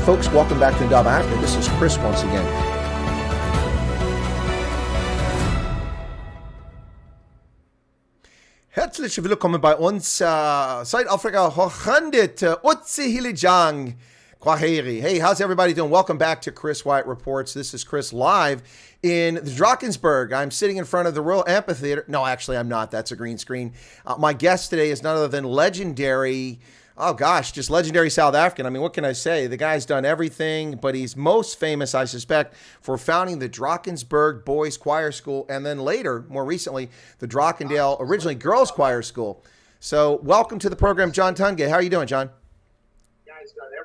folks, welcome back to Indaba, Africa. This is Chris once again. Herzlich willkommen bei uns, Südafrika, Hochandet, Otsi Hilijang, Kwaheri. Hey, how's everybody doing? Welcome back to Chris Wyatt Reports. This is Chris live in the Drakensberg. I'm sitting in front of the Royal Amphitheater. No, actually, I'm not. That's a green screen. My guest today is none other than legendary, just legendary South African. I mean, what can I say? The guy's done everything, but he's most famous, I suspect, for founding the Drakensberg Boys Choir School, and then later, more recently, the Drakendale, originally Girls Choir School. So welcome to the program, John Tungay. How are you doing, John?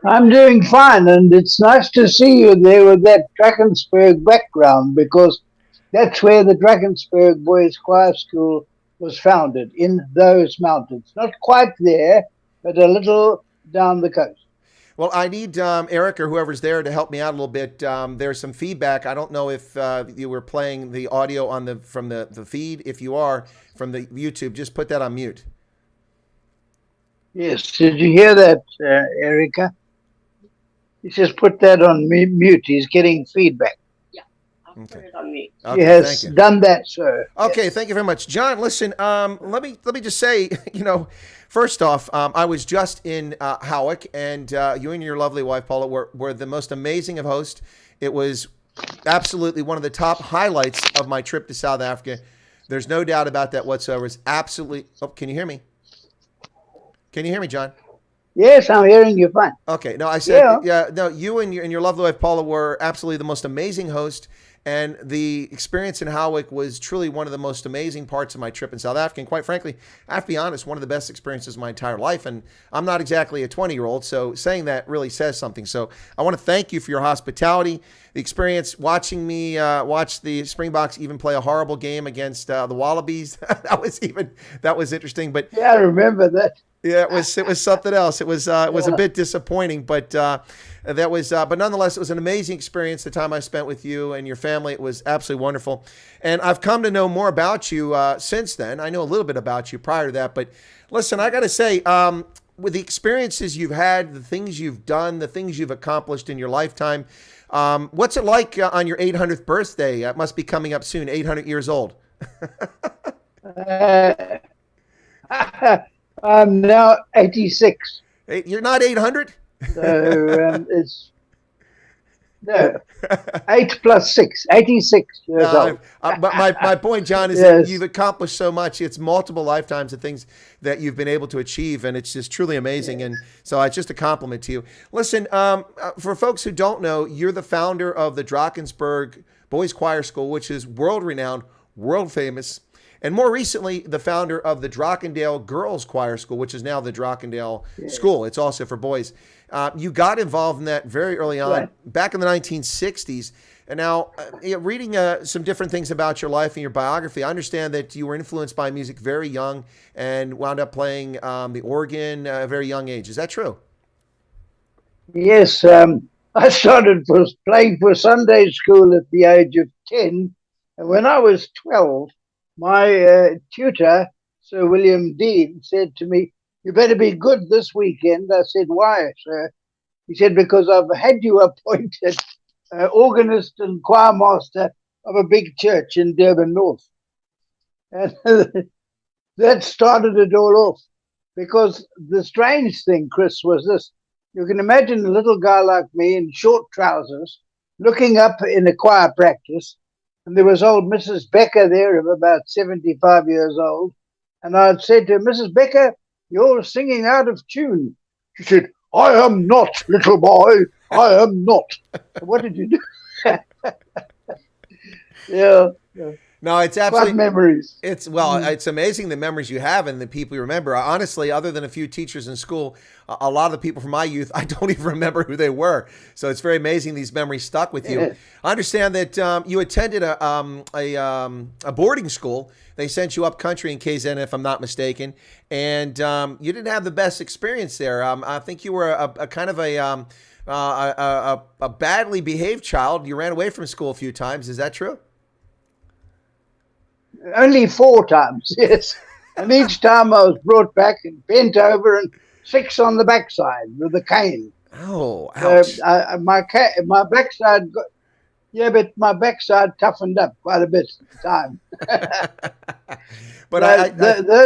I'm doing fine, and it's nice to see you there with that Drakensberg background, because that's where the Drakensberg Boys Choir School was founded, in those mountains. Not quite there, but a little down the coast. Well, I need Eric or whoever's there to help me out a little bit. There's some feedback. I don't know if you were playing the audio on from the feed. If you are, from the YouTube, just put that on mute. Yes, did you hear that, Erica? He says put that on mute. He's getting feedback. Yeah, I'll put it on mute. Okay, he has done that, sir. Okay, yes. Thank you very much, John. Listen, let me just say, first off, I was just in Howick, and you and your lovely wife Paula were the most amazing of hosts. It was absolutely one of the top highlights of my trip to South Africa. There's no doubt about that whatsoever. It's absolutely. Oh, can you hear me? Can you hear me, John? Yes, I'm hearing you fine. Okay. No, I said, no, you and your lovely wife, Paula, were absolutely the most amazing host. And the experience in Howick was truly one of the most amazing parts of my trip in South Africa. And quite frankly, I have to be honest, one of the best experiences of my entire life. And I'm not exactly a 20-year-old, so saying that really says something. So I want to thank you for your hospitality, the experience, watching me watch the Springboks even play a horrible game against the Wallabies. that was interesting. But yeah, I remember that. Yeah, it was something else. It was a bit disappointing, but but nonetheless, it was an amazing experience. The time I spent with you and your family, it was absolutely wonderful. And I've come to know more about you since then. I know a little bit about you prior to that, but listen, I got to say, with the experiences you've had, the things you've done, the things you've accomplished in your lifetime, what's it like on your 800th birthday? It must be coming up soon. 800 years old. I'm now 86. You're not 800? So it's 8 plus 6, 86 years old. My point, John, is that you've accomplished so much. It's multiple lifetimes of things that you've been able to achieve, and it's just truly amazing. Yes. And so it's just a compliment to you. Listen, for folks who don't know, you're the founder of the Drakensberg Boys Choir School, which is world-renowned, world-famous. And more recently, the founder of the Drakendale Girls Choir School, which is now the Drakendale School. It's also for boys. You got involved in that very early on, back in the 1960s. And now, reading some different things about your life and your biography, I understand that you were influenced by music very young and wound up playing the organ at a very young age. Is that true? Yes. I started playing for Sunday school at the age of 10. And when I was 12, my tutor, Sir William Dean, said to me, "You better be good this weekend." I said, "Why, sir?" He said, "Because I've had you appointed organist and choir master of a big church in Durban North." And that started it all off. Because the strange thing, Chris, was this. You can imagine a little guy like me in short trousers looking up in a choir practice. And there was old Mrs. Becker there of about 75 years old. And I'd said to her, "Mrs. Becker, you're singing out of tune." She said, "I am not, little boy. I am not." What did you do? Yeah. No, it's absolutely fun memories. It's amazing the memories you have and the people you remember. Honestly, other than a few teachers in school, a lot of the people from my youth, I don't even remember who they were. So it's very amazing these memories stuck with you. I understand that you attended a boarding school. They sent you up country in KZN, if I'm not mistaken, and you didn't have the best experience there. I think you were a kind of a badly behaved child. You ran away from school a few times. Is that true? Only 4 times, yes. And each time I was brought back and bent over and 6 on the backside with a cane. Oh, So ouch. my backside got, yeah, but my backside toughened up quite a bit at the time. But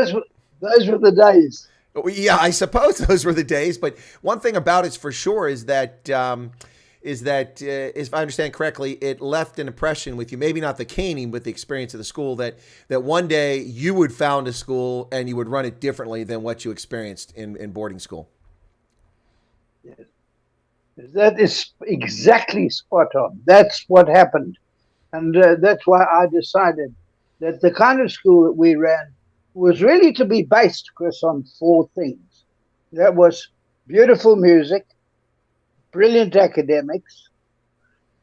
So those were the days. yeah, I suppose those were the days. But one thing about it for sure is that if I understand correctly, it left an impression with you. Maybe not the caning, but the experience of the school. That one day you would found a school and you would run it differently than what you experienced in boarding school. Yes. That is exactly spot on. That's what happened. And that's why I decided that the kind of school that we ran was really to be based, Chris, on four things. That was beautiful music, brilliant academics,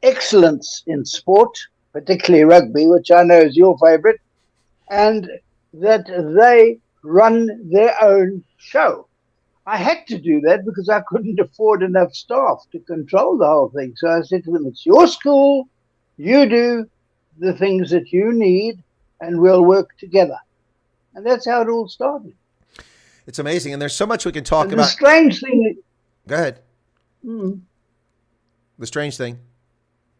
excellence in sport, particularly rugby, which I know is your favorite, and that they run their own show. I had to do that because I couldn't afford enough staff to control the whole thing. So I said to them, it's your school, you do the things that you need, and we'll work together. And that's how it all started. It's amazing. And there's so much we can talk and about. The strange thing. Go ahead. Mm, The strange thing.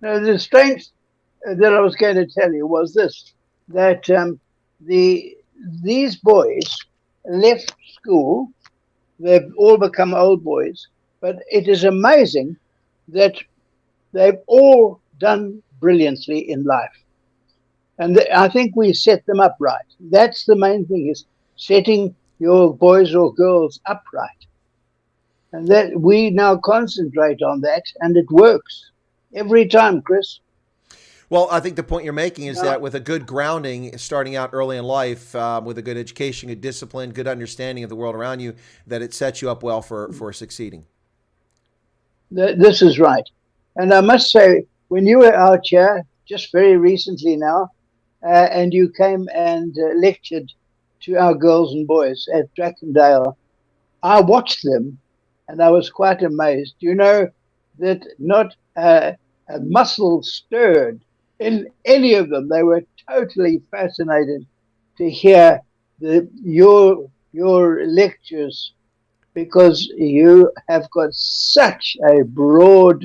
no, the strange that I was going to tell you was this, that these boys left school. They've all become old boys, but it is amazing that they've all done brilliantly in life. And I think we set them up right. That's the main thing, is setting your boys or girls up right. And that we now concentrate on that, and it works every time, Chris. Well, I think the point you're making is that with a good grounding, starting out early in life, with a good education, good discipline, good understanding of the world around you, that it sets you up well for succeeding. This is right. And I must say, when you were out here, just very recently now, and you came and lectured to our girls and boys at Drakensberg, I watched them and I was quite amazed. You know, that not a muscle stirred in any of them. They were totally fascinated to hear your lectures, because you have got such a broad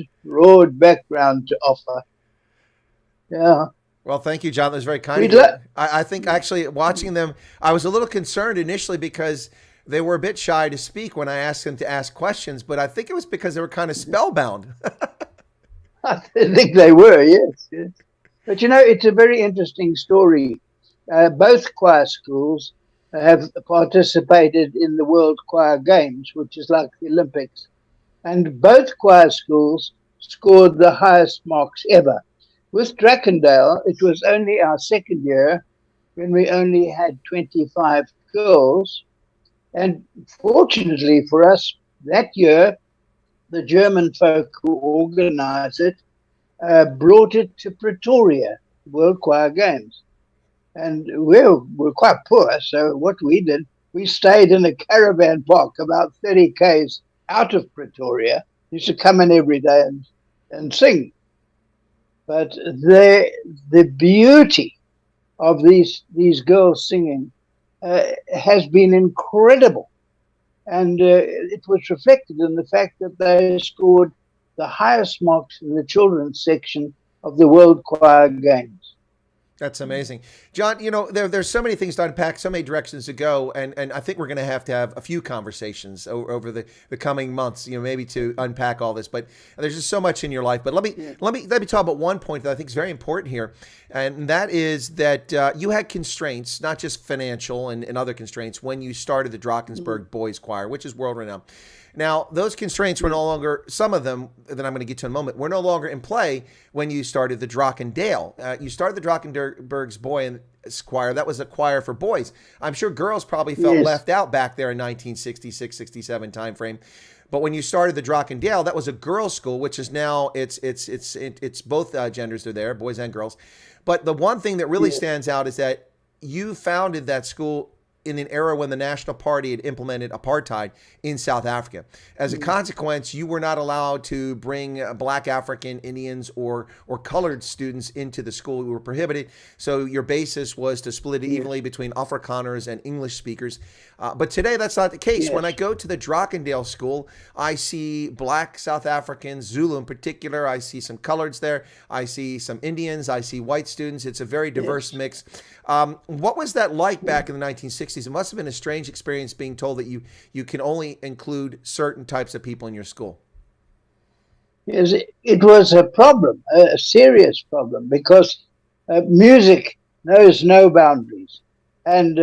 background to offer. Yeah. Well, thank you, John. That was very kind of you. I think actually watching them, I was a little concerned initially because they were a bit shy to speak when I asked them to ask questions, but I think it was because they were kind of spellbound. I think they were, yes. But you know, it's a very interesting story. Both choir schools have participated in the World Choir Games, which is like the Olympics. And both choir schools scored the highest marks ever. With Drakensberg, it was only our second year when we only had 25 girls. And fortunately for us, that year, the German folk who organized it brought it to Pretoria, World Choir Games. And we were quite poor, so what we did, we stayed in a caravan park about 30 k's out of Pretoria. We used to come in every day and sing. But the beauty of these girls singing has been incredible. And it was reflected in the fact that they scored the highest marks in the children's section of the World Choir Games. That's amazing. John, you know, there's so many things to unpack, so many directions to go, and I think we're going to have a few conversations over the coming months, you know, maybe to unpack all this. But there's just so much in your life. But let me talk about one point that I think is very important here, and that is that you had constraints, not just financial and other constraints, when you started the Drakensberg Boys Choir, which is world renowned. Now, those constraints were no longer, some of them that I'm going to get to in a moment, were no longer in play when you started the Drakendale. You started the Drakensberg's Boys Choir. That was a choir for boys. I'm sure girls probably felt left out back there in 1966, 67 timeframe. But when you started the Drakendale, that was a girls' school, which is now, it's both genders are there, boys and girls. But the one thing that really stands out is that you founded that school in an era when the National Party had implemented apartheid in South Africa. As a consequence, you were not allowed to bring Black African, Indians, or colored students into the school. You were prohibited. So your basis was to split it evenly between Afrikaners and English speakers. But today, that's not the case. When I go to the Drakensberg school, I see Black South Africans, Zulu in particular. I see some coloreds there. I see some Indians. I see white students. It's a very diverse mix. What was that like back in the 1960s? It must have been a strange experience being told that you can only include certain types of people in your school. Yes, it was a problem, a serious problem, because music knows no boundaries. And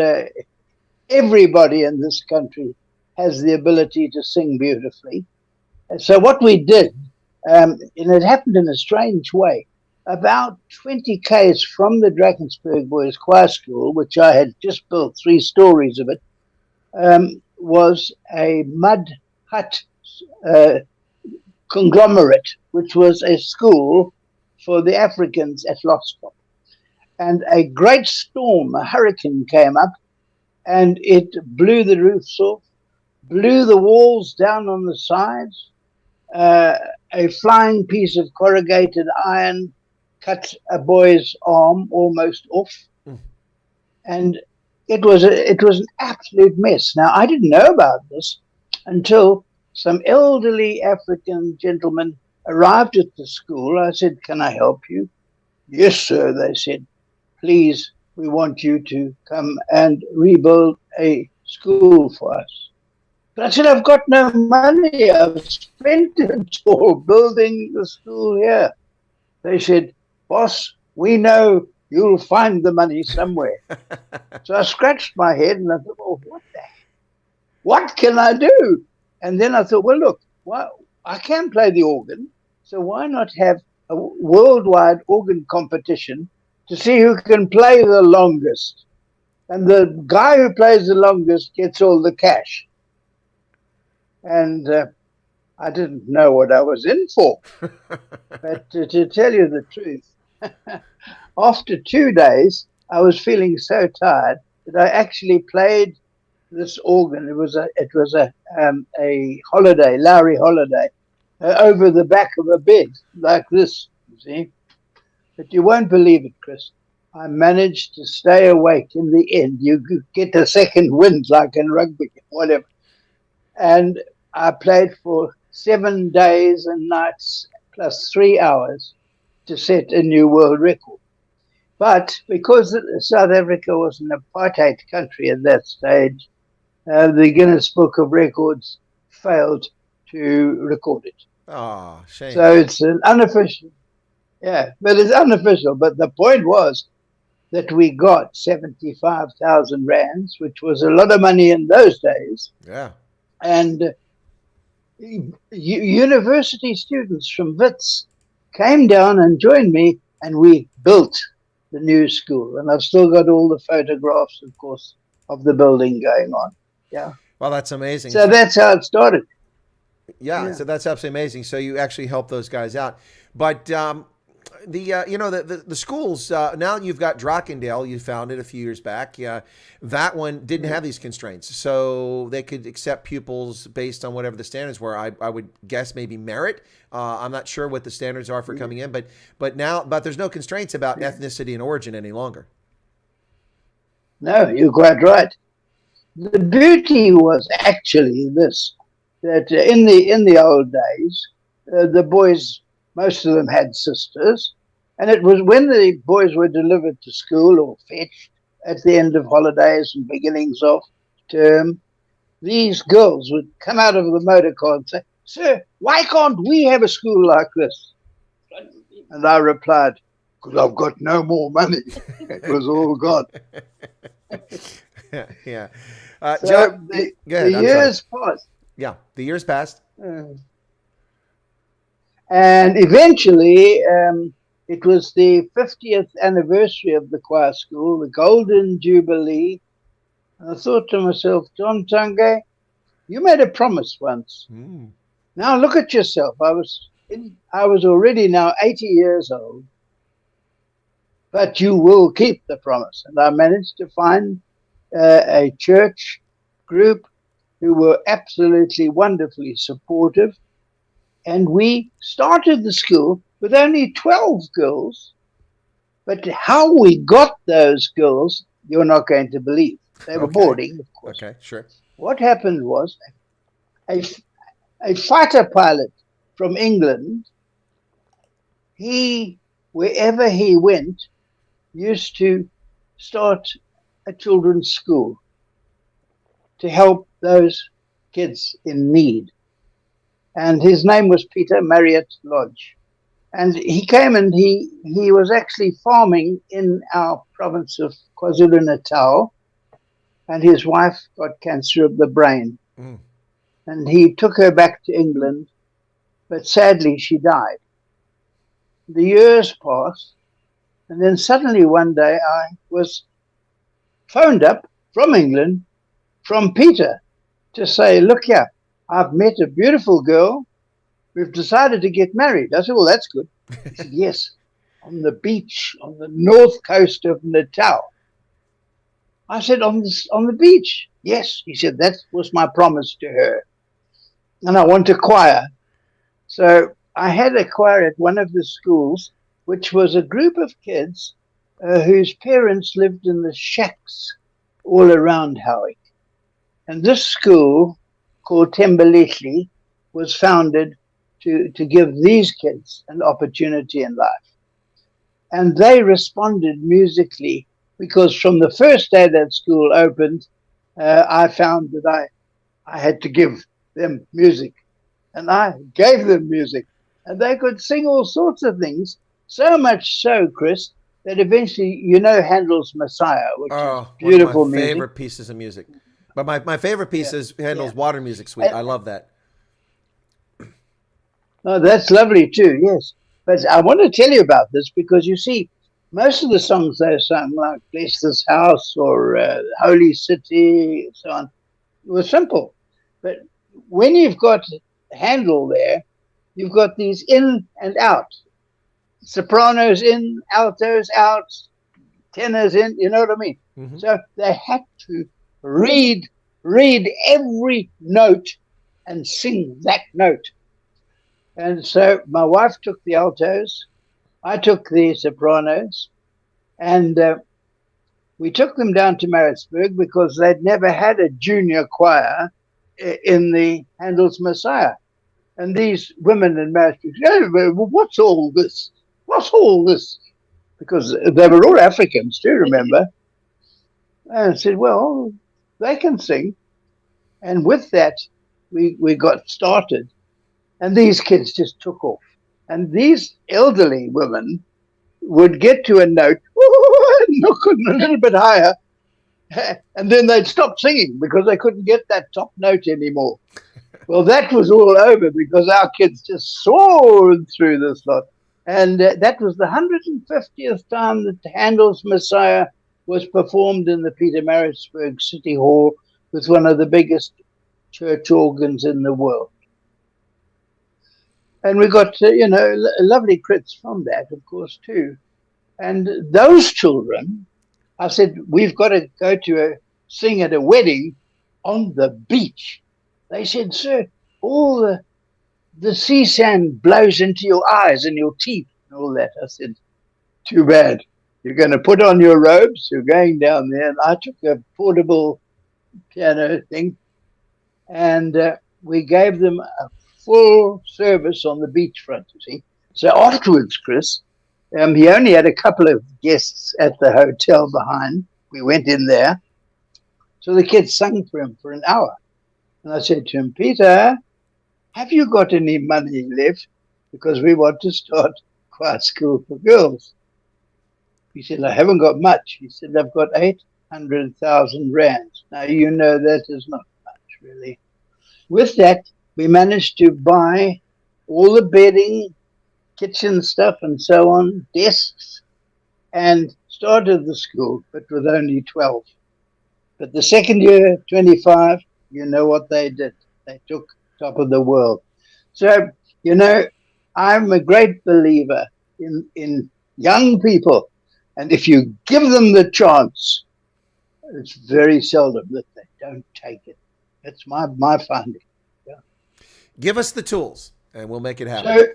everybody in this country has the ability to sing beautifully. And so what we did, and it happened in a strange way, about 20 k's from the Drakensberg Boys Choir School, which I had just built 3 stories of it, was a mud hut conglomerate, which was a school for the Africans at Loskop. And a great storm, a hurricane, came up, and it blew the roofs off, blew the walls down on the sides. A flying piece of corrugated iron cut a boy's arm almost off, and it was an absolute mess. Now, I didn't know about this until some elderly African gentlemen arrived at the school. I said, "Can I help you?" "Yes, sir," they said. "Please, we want you to come and rebuild a school for us." But I said, "I've got no money. I've spent it all building the school here." They said, "Boss, we know you'll find the money somewhere." So I scratched my head and I thought, "Well, what can I do?" And then I thought, well, look, I can play the organ, so why not have a worldwide organ competition to see who can play the longest? And the guy who plays the longest gets all the cash. And I didn't know what I was in for. But to tell you the truth, after 2 days, I was feeling so tired that I actually played this organ. It was a holiday, Lowry holiday, over the back of a bed like this, you see. But you won't believe it, Chris. I managed to stay awake in the end. You get a second wind like in rugby, whatever. And I played for 7 days and nights plus 3 hours to set a new world record. But because South Africa was an apartheid country at that stage, the Guinness Book of Records failed to record it. Oh, shame. So it's an unofficial. Yeah, but it's unofficial. But the point was that we got 75,000 rands, which was a lot of money in those days. Yeah. And university students from Wits came down and joined me, and we built the new school. And I've still got all the photographs, of course, of the building going on. Yeah. Well, that's amazing. So that's how it started. Yeah. So that's absolutely amazing. So you actually helped those guys out. But the schools, now you've got Drakensberg, you founded a few years back. That one didn't have these constraints. So they could accept pupils based on whatever the standards were. I would guess maybe merit. I'm not sure what the standards are for coming in, but there's no constraints about ethnicity and origin any longer. No, you're quite right. The beauty was actually this, that in the old days, the boys, most of them had sisters, and it was when the boys were delivered to school or fetched at the end of holidays and beginnings of term, these girls would come out of the motor car and say, "Sir, why can't we have a school like this?" And I replied, "Because I've got no more money." It was all gone. Yeah. So John, the years passed. Yeah, the years passed. And eventually, it was the 50th anniversary of the choir school, the Golden Jubilee. And I thought to myself, John Tungay, you made a promise once. Now look at yourself. I was already now 80 years old, but you will keep the promise. And I managed to find a church group who were absolutely wonderfully supportive. And we started the school with only 12 girls. But how we got those girls, you're not going to believe. They were boarding, of course. Okay, sure. What happened was a fighter pilot from England, wherever he went, used to start a children's school to help those kids in need. And his name was Peter Marriott Lodge. And he came and he was actually farming in our province of KwaZulu-Natal, and his wife got cancer of the brain. And he took her back to England, but sadly she died. The years passed, and then suddenly one day I was phoned up from England, from Peter, to say, look here, I've met a beautiful girl. We've decided to get married. I said, well, that's good. He said, yes, on the beach, on the north coast of Natal. I said, on the beach? Yes. He said, that was my promise to her. And I want a choir. So I had a choir at one of the schools, which was a group of kids whose parents lived in the shacks all around Howick. And this school, called Tembelechli, was founded to give these kids an opportunity in life. And they responded musically, because from the first day that school opened, I found that I had to give them music. And I gave them music. And they could sing all sorts of things, so much so, Chris, that eventually, you know Handel's Messiah, which is beautiful one of my music. favorite pieces of music. But my favorite piece is Handel's Water Music Suite. I love that. Oh, that's lovely too, yes. But I want to tell you about this because you see, most of the songs they sung, like Bless This House or Holy City, and so on, were simple. But when you've got Handel there, you've got these in and out. Sopranos in, altos out, tenors in, you know what I mean? Mm-hmm. So they had to read every note and sing that note. And so my wife took the altos, I took the sopranos, and we took them down to Maritzburg because they'd never had a junior choir in the Handel's Messiah. And these women in Maritzburg said, hey, what's all this? What's all this? Because they were all Africans too, remember? And I said, well, they can sing. And with that, we got started. And these kids just took off. And these elderly women would get to a note, knock a little bit higher, and then they'd stop singing because they couldn't get that top note anymore. Well, that was all over because our kids just soared through this lot. And that was the 150th time that Handel's Messiah was performed in the Pietermaritzburg City Hall with one of the biggest church organs in the world. And we got, lovely crits from that, of course, too. And those children, I said, we've got to go to sing at a wedding on the beach. They said, sir, all the sea sand blows into your eyes and your teeth and all that. I said, too bad. You're going to put on your robes. You're going down there. And I took a portable piano thing, and we gave them a full service on the beachfront, you see. So afterwards, Chris, he only had a couple of guests at the hotel behind. We went in there. So the kids sang for him for an hour. And I said to him, Peter, have you got any money left? Because we want to start choir school for girls. He said, I haven't got much. He said, I've got 800,000 rands. Now, you know that is not much, really. With that, we managed to buy all the bedding, kitchen stuff, and so on, desks, and started the school, but with only 12. But the second year, 25, you know what they did. They took top of the world. So, I'm a great believer in young people. And if you give them the chance, It's very seldom that they don't take it. That's my finding. Yeah. Give us the tools, and we'll make it happen. So,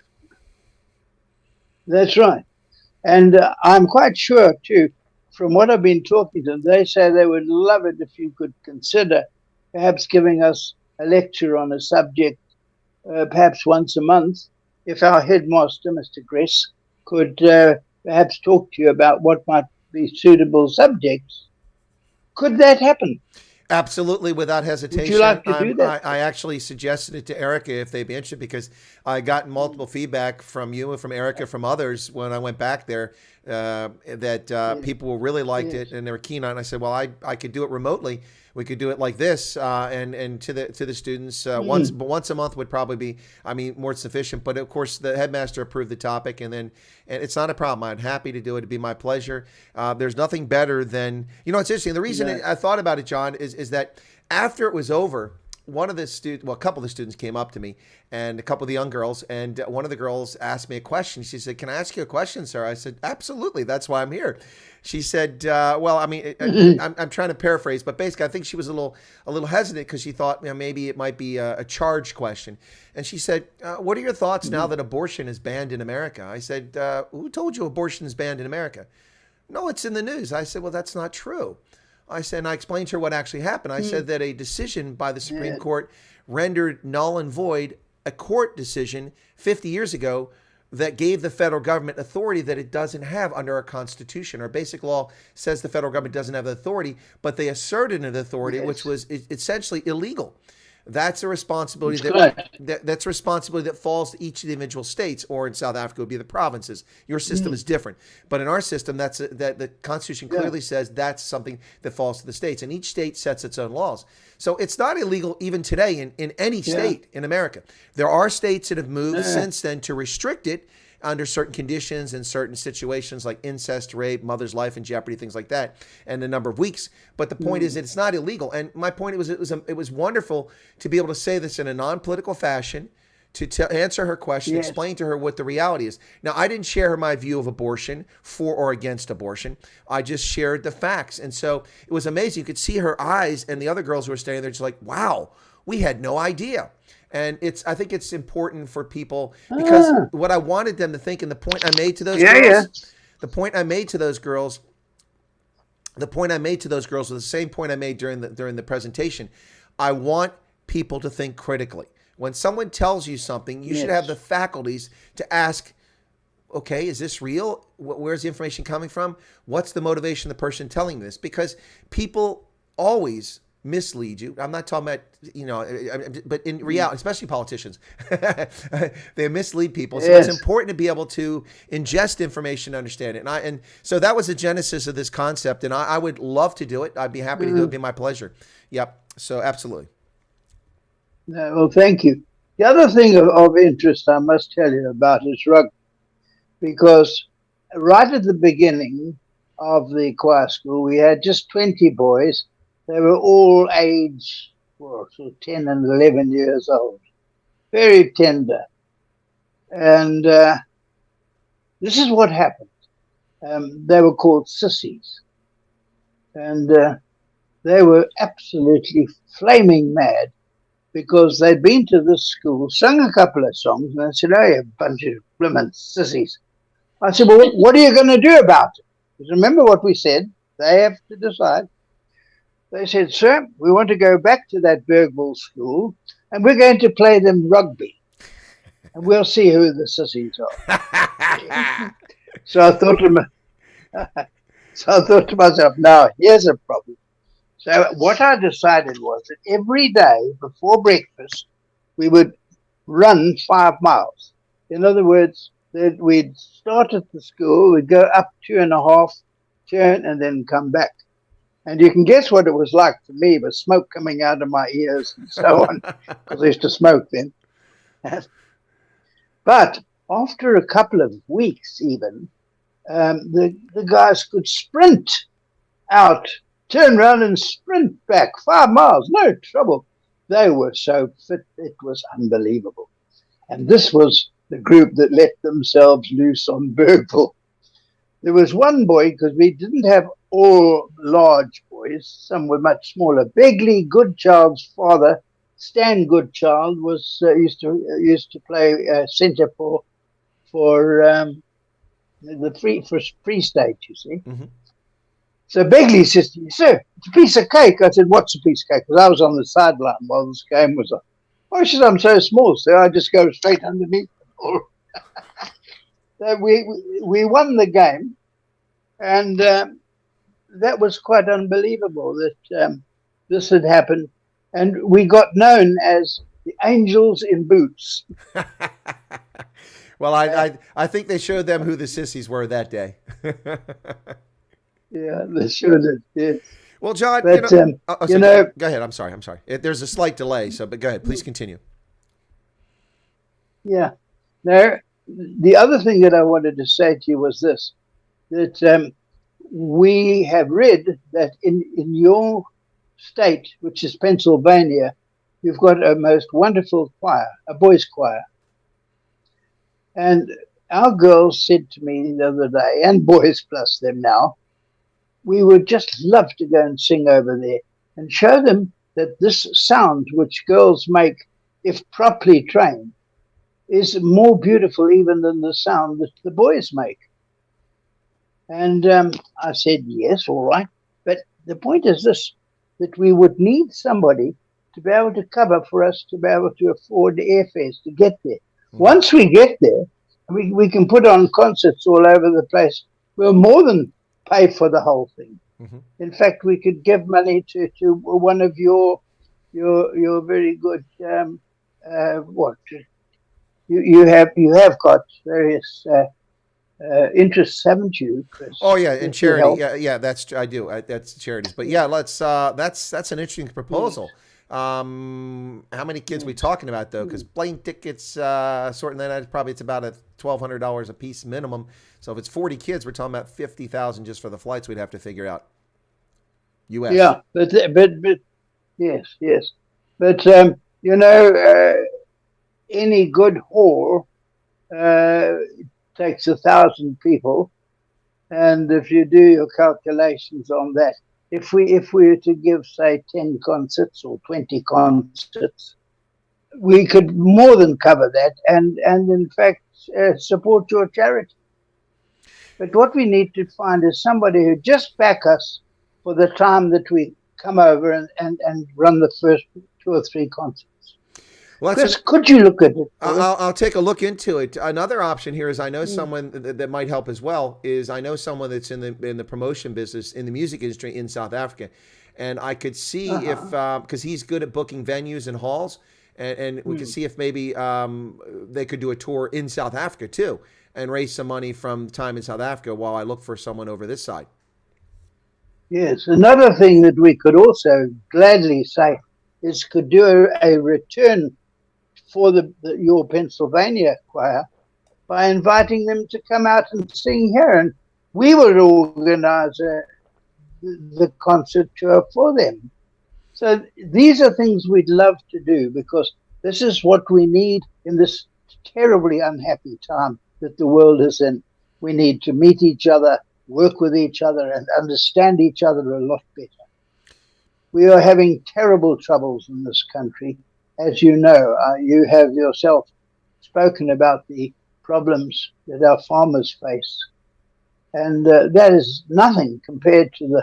that's right. And I'm quite sure, too, from what I've been talking to them, they say they would love it if you could consider perhaps giving us a lecture on a subject, perhaps once a month, if our headmaster, Mr. Chris, could perhaps talk to you about what might be suitable subjects. Could that happen? Absolutely, without hesitation. Would you like to do that? I actually suggested it to Erica if they'd be interested, because I got multiple feedback from you and from Erica, from others when I went back there, that people really liked it and they were keen on it. I said, well, I could do it remotely. We could do it like this, and to the students once a month would probably be, more sufficient. But of course, the headmaster approved the topic, and it's not a problem. I'm happy to do it. It'd be my pleasure. There's nothing better than, it's interesting. The reason I thought about it, John, is that after it was over, one of the students, a couple of the students came up to me, and a couple of the young girls, and one of the girls asked me a question. She said, "Can I ask you a question, sir?" I said, "Absolutely. That's why I'm here." She said, I'm trying to paraphrase, but basically I think she was a little hesitant because she thought maybe it might be a charged question. And she said, "What are your thoughts now that abortion is banned in America?" I said, "Who told you abortion is banned in America?" "No, it's in the news." I said, "Well, that's not true." I said, and I explained to her what actually happened. I said that a decision by the Supreme Court rendered null and void a court decision 50 years ago that gave the federal government authority that it doesn't have under our Constitution. Our basic law says the federal government doesn't have the authority, but they asserted an authority which was essentially illegal. That's a responsibility that's a responsibility that falls to each of the individual states, or in South Africa would be the provinces. Your system is different, but in our system, that the Constitution clearly says that's something that falls to the states, and each state sets its own laws. So it's not illegal even today in any state in America. There are states that have moved since then to restrict it under certain conditions and certain situations like incest, rape, mother's life in jeopardy, things like that, and a number of weeks. But the point is that it's not illegal. And my point it was wonderful to be able to say this in a non-political fashion, to answer her question, explain to her what the reality is. Now, I didn't share my view of abortion, for or against abortion. I just shared the facts. And so it was amazing. You could see her eyes, and the other girls who were standing there just like, wow, we had no idea. And I think it's important for people, because what I wanted them to think, and the point I made to those girls, the point I made to those girls was the same point I made during the presentation. I want people to think critically. When someone tells you something, you should have the faculties to ask, okay, is this real? Where's the information coming from? What's the motivation of the person telling this? Because people always mislead you. I'm not talking about, but in reality, especially politicians, they mislead people. So it's important to be able to ingest information, understand it. And so that was the genesis of this concept. And I would love to do it. I'd be happy to do it. It'd be my pleasure. Yep. So absolutely. Well, thank you. The other thing of interest I must tell you about is rugby, because right at the beginning of the choir school, we had just 20 boys. They were all age, sort of 10 and 11 years old, very tender. And this is what happened. They were called sissies. And they were absolutely flaming mad, because they'd been to this school, sung a couple of songs, and they said, "Oh, you bunch of blimmin' sissies." I said, "Well, what are you going to do about it?" Because remember what we said, they have to decide. They said, "Sir, we want to go back to that Bergville school, and we're going to play them rugby, and we'll see who the sissies are." So I thought to myself, now here's a problem. So what I decided was that every day before breakfast, we would run 5 miles. In other words, that we'd start at the school, we'd go up 2.5, turn, and then come back. And you can guess what it was like for me, with smoke coming out of my ears and so on, because I used to smoke then. But after a couple of weeks even, the guys could sprint out, turn around and sprint back 5 miles, no trouble. They were so fit, it was unbelievable. And this was the group that let themselves loose on Bergville. there was one boy, because we didn't have all large boys, some were much smaller. Begley Goodchild's father, Stan Goodchild, was used to play centre for Free State, you see. Mm-hmm. So Begley says to me, "Sir, it's a piece of cake." I said, "What's a piece of cake?" Because I was on the sideline while this game was on. Oh, she said, "I'm so small, so I just go straight underneath." So we won the game, and that was quite unbelievable that this had happened, and we got known as the Angels in Boots. Well, I think they showed them who the sissies were that day. Yeah, they should have. Yes. Well, John, But, go ahead. I'm sorry. There's a slight delay, but go ahead. Please continue. Yeah. Now, the other thing that I wanted to say to you was this, that we have read that in your state, which is Pennsylvania, you've got a most wonderful choir, a boys' choir. And our girls said to me the other day, and boys plus them now, we would just love to go and sing over there and show them that this sound which girls make, if properly trained, is more beautiful even than the sound that the boys make. And I said, yes, all right. But the point is this, that we would need somebody to be able to cover for us to be able to afford the airfares to get there. Mm-hmm. Once we get there, we can put on concerts all over the place. We'll more than pay for the whole thing. Mm-hmm. In fact, we could give money to one of your very good you have got various interests, haven't you, Chris? Oh yeah, in charity. Yeah, I do. That's charities. But yeah, let's. That's an interesting proposal. How many kids are we talking about though? Because plane tickets, sorting that out, probably it's about $1,200 a piece minimum. So if it's 40 kids, we're talking about 50,000 just for the flights. We'd have to figure out. U.S. Yeah, but yes, but any good hall takes 1,000 people, and if you do your calculations on that, if we were to give, say, 10 concerts or 20 concerts, we could more than cover that, and in fact support your charity. But what we need to find is somebody who just back us for the time that we come over and run the first 2 or 3 concerts. Well, Chris, could you look at it? I'll take a look into it. Another option here is I know someone that might help as well. Is I know someone that's in the promotion business in the music industry in South Africa, and I could see if because he's good at booking venues and halls, and we could see if maybe they could do a tour in South Africa too and raise some money from time in South Africa while I look for someone over this side. Yes, another thing that we could also gladly say is could do a return for your Pennsylvania choir by inviting them to come out and sing here, and we would organize the concert tour for them. So these are things we'd love to do, because this is what we need in this terribly unhappy time that the world is in. We need to meet each other, work with each other, and understand each other a lot better. We are having terrible troubles in this country. As you know, you have yourself spoken about the problems that our farmers face. And that is nothing compared to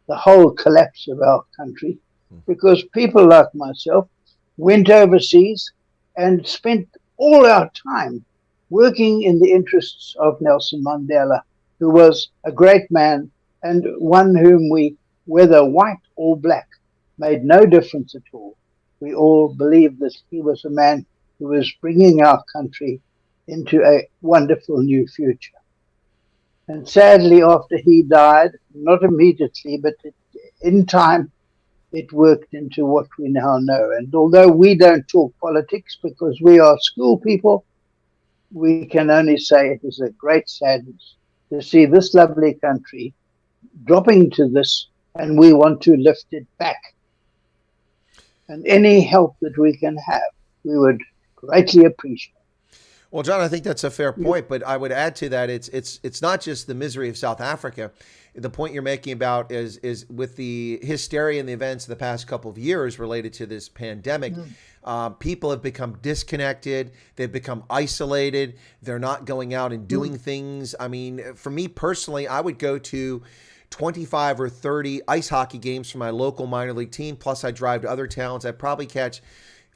the whole collapse of our country, because people like myself went overseas and spent all our time working in the interests of Nelson Mandela, who was a great man and one whom we, whether white or black, made no difference at all. We all believed that he was a man who was bringing our country into a wonderful new future. And sadly, after he died, not immediately, but in time, it worked into what we now know. And although we don't talk politics because we are school people, we can only say it is a great sadness to see this lovely country dropping to this, and we want to lift it back. And any help that we can have, we would greatly appreciate. Well, John, I think that's a fair point, but I would add to that it's not just the misery of South Africa. The point you're making about is with the hysteria and the events of the past couple of years related to this pandemic. People have become disconnected. They've become isolated. They're not going out and doing things. I mean, for me personally, I would go to 25 or 30 ice hockey games for my local minor league team. Plus, I drive to other towns. I'd probably catch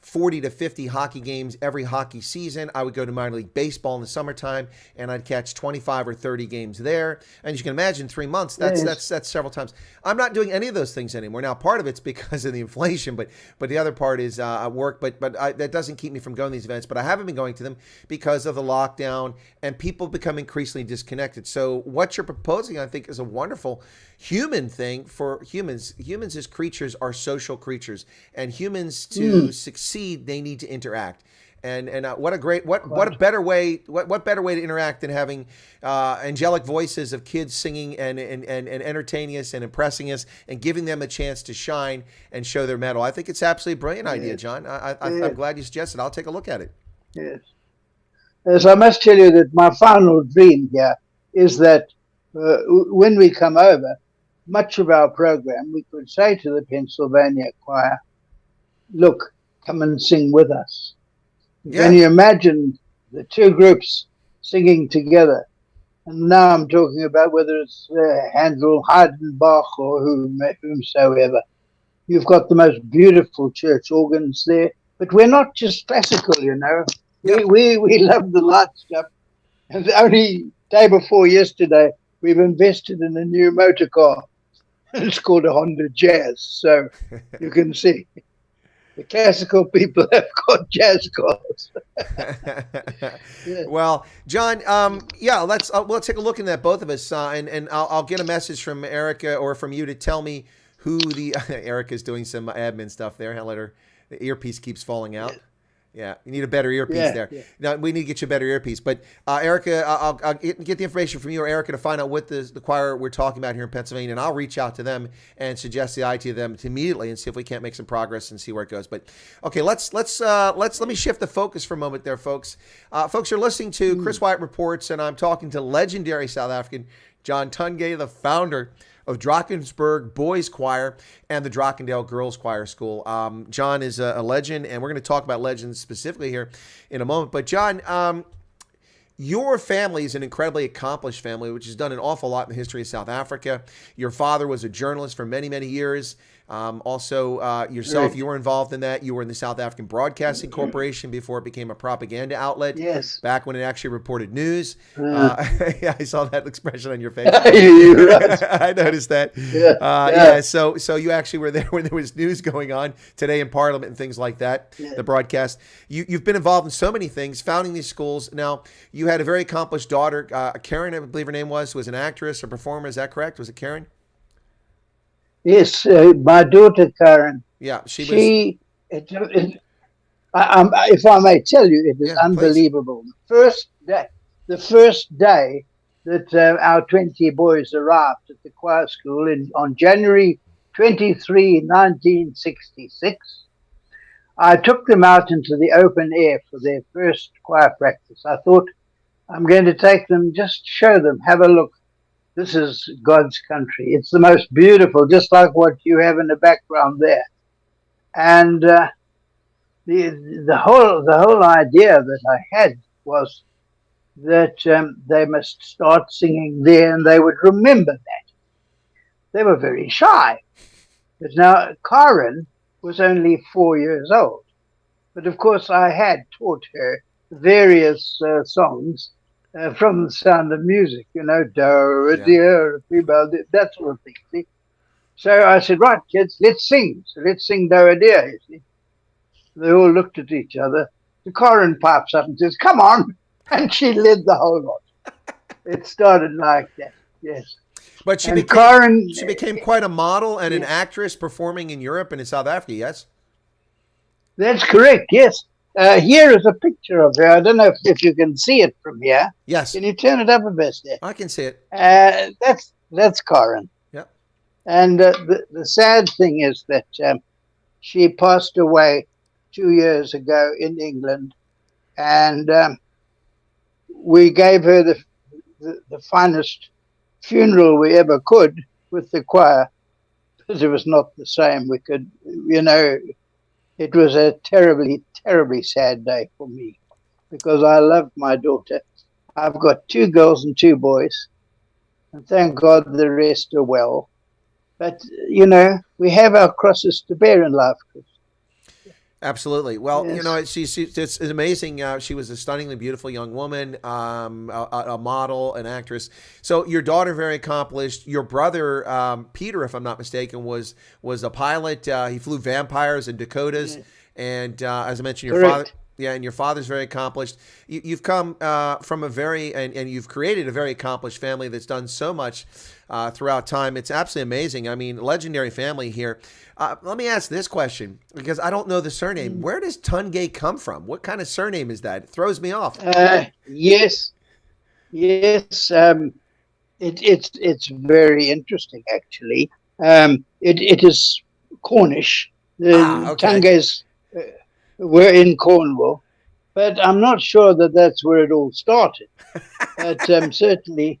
40 to 50 hockey games every hockey season. I would go to minor league baseball in the summertime, and I'd catch 25 or 30 games there. And you can imagine 3 months, that's several times. I'm not doing any of those things anymore. Now, part of it's because of the inflation, but the other part is work. But that doesn't keep me from going to these events. But I haven't been going to them because of the lockdown, and people become increasingly disconnected. So what you're proposing, I think, is a wonderful human thing for humans. Humans as creatures are social creatures, and humans to succeed, they need to interact. And what a better way to interact than having angelic voices of kids singing and entertaining us and impressing us and giving them a chance to shine and show their mettle. I think it's absolutely a brilliant idea, John. I'm glad you suggested. I'll take a look at it. Yes. Yes, I must tell you that my final dream here is that when we come over, much of our program, we could say to the Pennsylvania choir, look, come and sing with us. Yeah. Can you imagine the two groups singing together? And now I'm talking about whether it's Handel, Heidenbach, or whomsoever. You've got the most beautiful church organs there, but we're not just classical, you know. Yeah. We love the light stuff. And only day before yesterday, we've invested in a new motor car. It's called a Honda Jazz, so you can see the classical people have got jazz cars. Yeah. Well, John, we'll take a look at that, both of us, and I'll get a message from Erica or from you to tell me who the Erica's doing some admin stuff there. I'll let her. The earpiece keeps falling out. Yeah, you need a better earpiece there. Yeah. Now, we need to get you a better earpiece. But Erica, I'll get the information from you or Erica to find out what the choir we're talking about here in Pennsylvania, and I'll reach out to them and suggest the idea to them immediately and see if we can't make some progress and see where it goes. But okay, let me shift the focus for a moment there, folks. Folks, you're listening to Chris Wyatt Reports, and I'm talking to legendary South African John Tungay, the founder of Drakensberg Boys Choir and the Drakendale Girls Choir School. John is a legend, and we're going to talk about legends specifically here in a moment. But John, your family is an incredibly accomplished family, which has done an awful lot in the history of South Africa. Your father was a journalist for many, many years. Also, yourself, you were involved in that. You were in the South African Broadcasting Corporation before it became a propaganda outlet. Yes. Back when it actually reported news. Yeah, I saw that expression on your face. I noticed that. Yeah. So you actually were there when there was news going on today in Parliament and things like that. Yeah. The broadcast. You've been involved in so many things, founding these schools. Now, you had a very accomplished daughter, Karen, I believe her name was an actress or performer. Is that correct? Was it Karen? Yes, my daughter Karen. Yeah, if I may tell you, it is unbelievable. Please. The first day that our 20 boys arrived at the choir school on January 23, 1966, I took them out into the open air for their first choir practice. I thought, I'm going to take them, just show them, have a look. This is God's country. It's the most beautiful, just like what you have in the background there. And the whole idea that I had was that they must start singing there, and they would remember that. They were very shy. But now Karen was only 4 years old. But of course, I had taught her various songs. From The Sound of Music, you know, do, dear, that sort of thing. See? So I said, right, kids, let's sing. So let's sing do, dear, you see. They all looked at each other. The Karen pipes up and says, come on. And she led the whole lot. It started like that, yes. But she became quite a model and an actress performing in Europe and in South Africa, yes? That's correct, yes. Here is a picture of her. I don't know if you can see it from here. Yes. Can you turn it up a bit there? I can see it. That's Karen. Yep. And the sad thing is that she passed away 2 years ago in England, and we gave her the finest funeral we ever could with the choir, because it was not the same. We could, it was a terribly, terribly sad day for me, because I loved my daughter. I've got 2 girls and 2 boys, and thank God the rest are well. But, we have our crosses to bear in life, Chris. Absolutely. Well, Yes. it's amazing. She was a stunningly beautiful young woman, a model, an actress. So your daughter, very accomplished. Your brother, Peter, if I'm not mistaken, was a pilot. He flew vampires and Dakotas. Yes. And as I mentioned, your Correct. father. Yeah, and your father's very accomplished. You've come from a very, and you've created a very accomplished family that's done so much throughout time. It's absolutely amazing. I mean, legendary family here. Let me ask this question, because I don't know the surname. Where does Tungay come from? What kind of surname is that? It throws me off. Yes. It's very interesting, actually. It is Cornish. The Okay. Tungays were in Cornwall, but I'm not sure that that's where it all started. But certainly,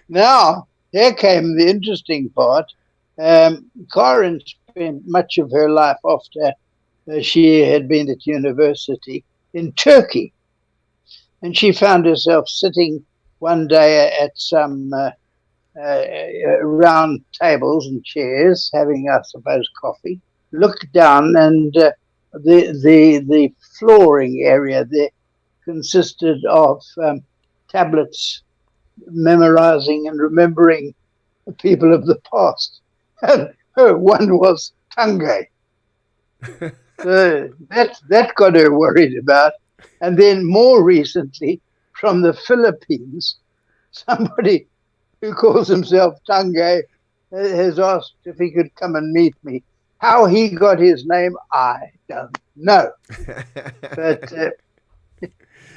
now here came the interesting part. Karen spent much of her life after she had been at university in Turkey, and she found herself sitting one day at some round tables and chairs, having, I suppose, coffee. Looked down, and the flooring area there consisted of tablets memorizing and remembering the people of the past. And one was Tungay. So that got her worried about. And then more recently, from the Philippines, somebody who calls himself Tungay has asked if he could come and meet me. How he got his name, I don't know. But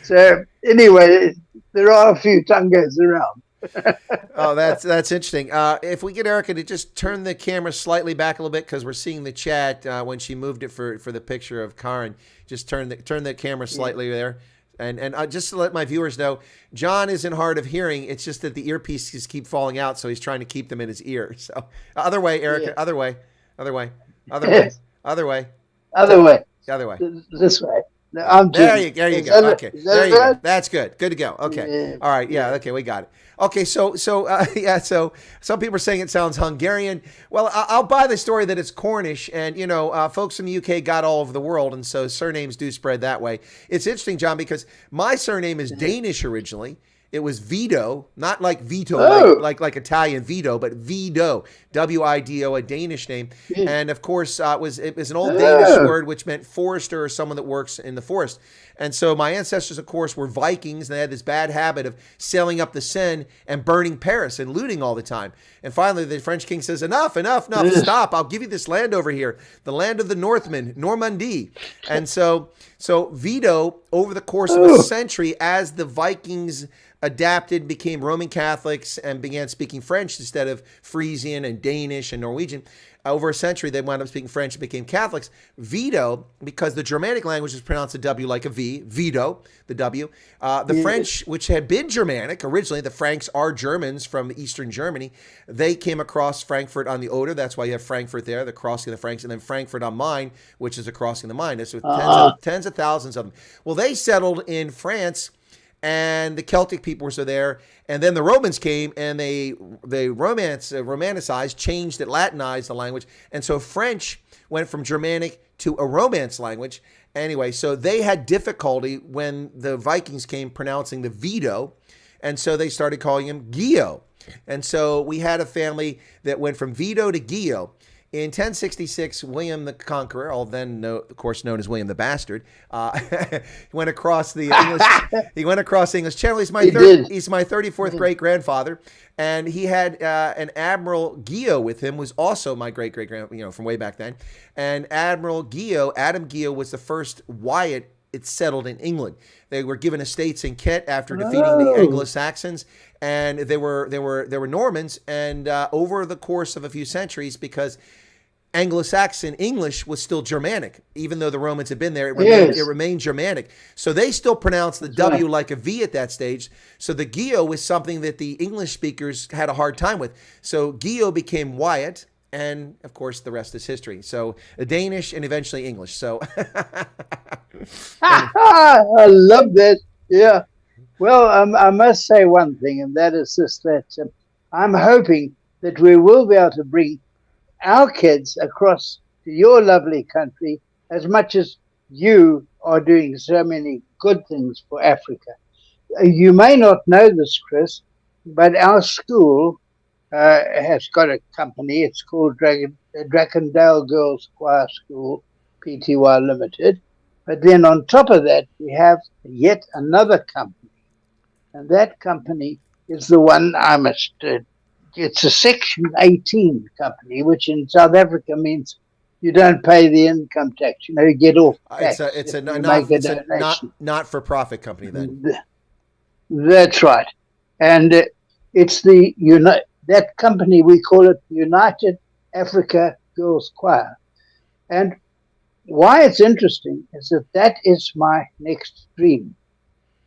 so anyway, there are a few Tungays around. Oh, that's interesting. If we get Erica to just turn the camera slightly back a little bit, because we're seeing the chat when she moved it for the picture of Karen. Just turn the camera slightly there. And just to let my viewers know, John isn't hard of hearing. It's just that the earpieces keep falling out, so he's trying to keep them in his ear. So other way, Erica. Yeah. Other way. Other way. Other Yes. way. Other way. Other way. The other way. This way. No, I'm There just, you is go. that- Okay. is that There you go. right? That's good. Good to go. Okay. Yeah. All right. Yeah. Okay. We got it. Okay. So yeah. So some people are saying it sounds Hungarian. Well, I'll buy the story that it's Cornish, and folks in the UK got all over the world, and so surnames do spread that way. It's interesting, John, because my surname is Danish originally. It was Vito, not like Vito, Oh. like Italian Vito, but Vido, W-I-D-O, a Danish name. Yeah. And of course, it was an old Oh. Danish word which meant forester or someone that works in the forest. And so my ancestors, of course, were Vikings, and they had this bad habit of sailing up the Seine and burning Paris and looting all the time. And finally, the French king says, enough, stop. I'll give you this land over here, the land of the Northmen, Normandy. And so Vito, over the course of a century, as the Vikings adapted, became Roman Catholics, and began speaking French instead of Frisian and Danish and Norwegian. Over a century, they wound up speaking French and became Catholics. Vito, because the Germanic language is pronounced a W like a V, Vito, the W. The French, which had been Germanic originally, the Franks are Germans from Eastern Germany. They came across Frankfurt on the Oder. That's why you have Frankfurt there, the crossing of the Franks, and then Frankfurt on Main, which is a crossing of the Main. There's tens of thousands of them. Well, they settled in France, and the Celtic people were so there, and then the Romans came, and they romanicized, changed it, Latinized the language, and so French went from Germanic to a Romance language. Anyway, so they had difficulty when the Vikings came pronouncing the Vito, and so they started calling him Gio. And so we had a family that went from Vito to Gio. In 1066, William the Conqueror, of course known as William the Bastard, went across the English. He went across the English Channel. He's my 34th great grandfather, and he had an Admiral Gio with him. Was also my great grand, from way back then. And Admiral Gio, Adam Gio, was the first Wyatt. It settled in England. They were given estates in Kent after defeating the Anglo-Saxons, and they were Normans. And over the course of a few centuries, because Anglo-Saxon English was still Germanic, even though the Romans had been there. It remained Germanic. So they still pronounced the W like a V at that stage. So the Gio was something that the English speakers had a hard time with. So Gio became Wyatt, and of course the rest is history. So Danish and eventually English. So I love that. Yeah. Well, I must say one thing, and that is this: that I'm hoping that we will be able to bring our kids across to your lovely country as much as you are doing so many good things for Africa. You may not know this, Chris, but our school has got a company. It's called Drakendale Girls Choir School, Pty Limited. But then on top of that, we have yet another company. And that company is the one I must it's a Section 18 company, which in South Africa means you don't pay the income tax. You know, you get off tax. It's a not-for-profit company then. That's right. And it's that company, we call it United Africa Girls Choir. And why it's interesting is that is my next dream.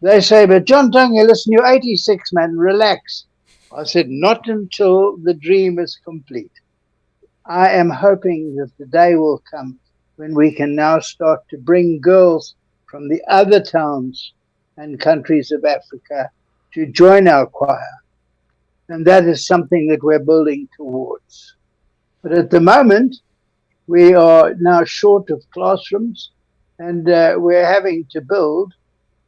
They say, but John Tungay, listen, you're 86, man, relax. I said, not until the dream is complete. I am hoping that the day will come when we can now start to bring girls from the other towns and countries of Africa to join our choir. And that is something that we're building towards. But at the moment, we are now short of classrooms, and we're having to build.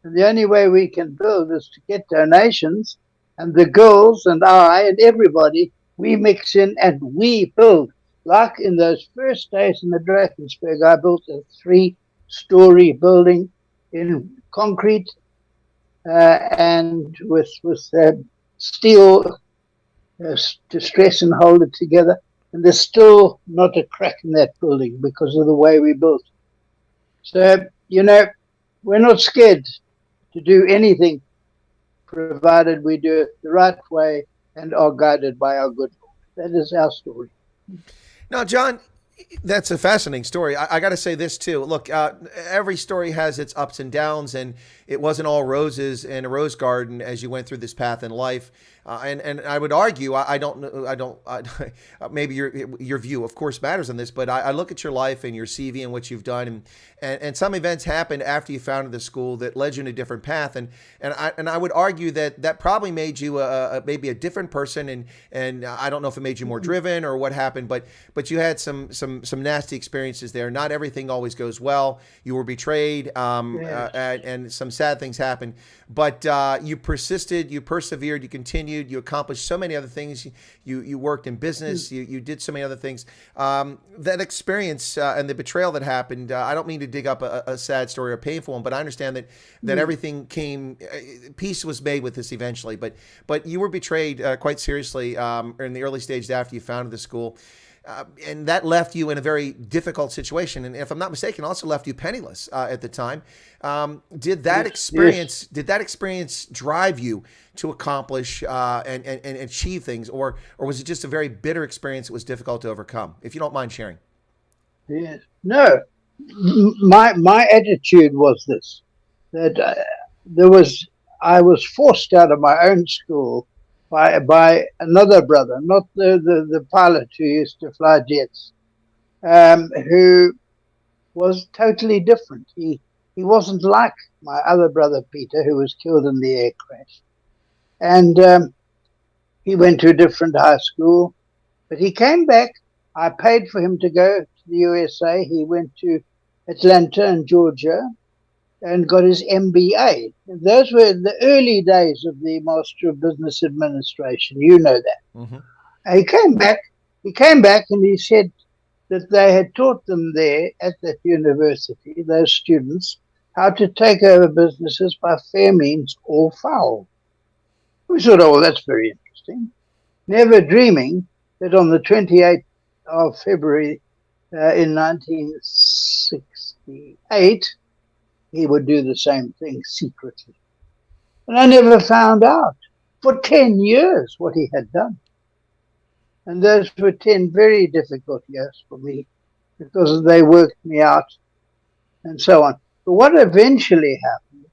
And the only way we can build is to get donations. And the girls and I and everybody, we mix in and we build. Like in those first days in the Drakensberg, I built a 3-story building in concrete and with steel to stress and hold it together. And there's still not a crack in that building because of the way we built. So, you know, we're not scared to do anything, provided we do it the right way and are guided by our good Lord. That is our story. Now, John, that's a fascinating story. I got to say this too. Look, every story has its ups and downs, and it wasn't all roses and a rose garden as you went through this path in life. And I would argue, maybe your view, of course, matters on this, but I look at your life and your CV and what you've done, and some events happened after you founded the school that led you in a different path, and I would argue that probably made you maybe a different person, and I don't know if it made you more driven or what happened, but you had some nasty experiences there. Not everything always goes well. You were betrayed, and some sad things happened, but you persisted, you persevered, you continued. You accomplished so many other things. You worked in business. You did so many other things. That experience and the betrayal that happened, I don't mean to dig up a sad story or a painful one, but I understand that everything came, peace was made with this eventually. But you were betrayed quite seriously in the early stages after you founded the school. And that left you in a very difficult situation. And if I'm not mistaken, also left you penniless at the time. Did that experience drive you to accomplish and achieve things, or was it just a very bitter experience that was difficult to overcome? If you don't mind sharing. Yes. No, my attitude was this: that I was forced out of my own school by another brother, not the pilot who used to fly jets, who was totally different. He wasn't like my other brother Peter, who was killed in the air crash. And he went to a different high school, but he came back. I paid for him to go to the USA. He went to Atlanta in Georgia and got his MBA. Those were the early days of the Master of Business Administration. You know that. Mm-hmm. He came back and he said that they had taught them there at that university, those students, how to take over businesses by fair means or foul. We thought, oh, well, that's very interesting. Never dreaming that on the 28th of February in 1968, he would do the same thing secretly. And I never found out for 10 years what he had done. And those were 10 very difficult years for me because they worked me out and so on. But what eventually happened,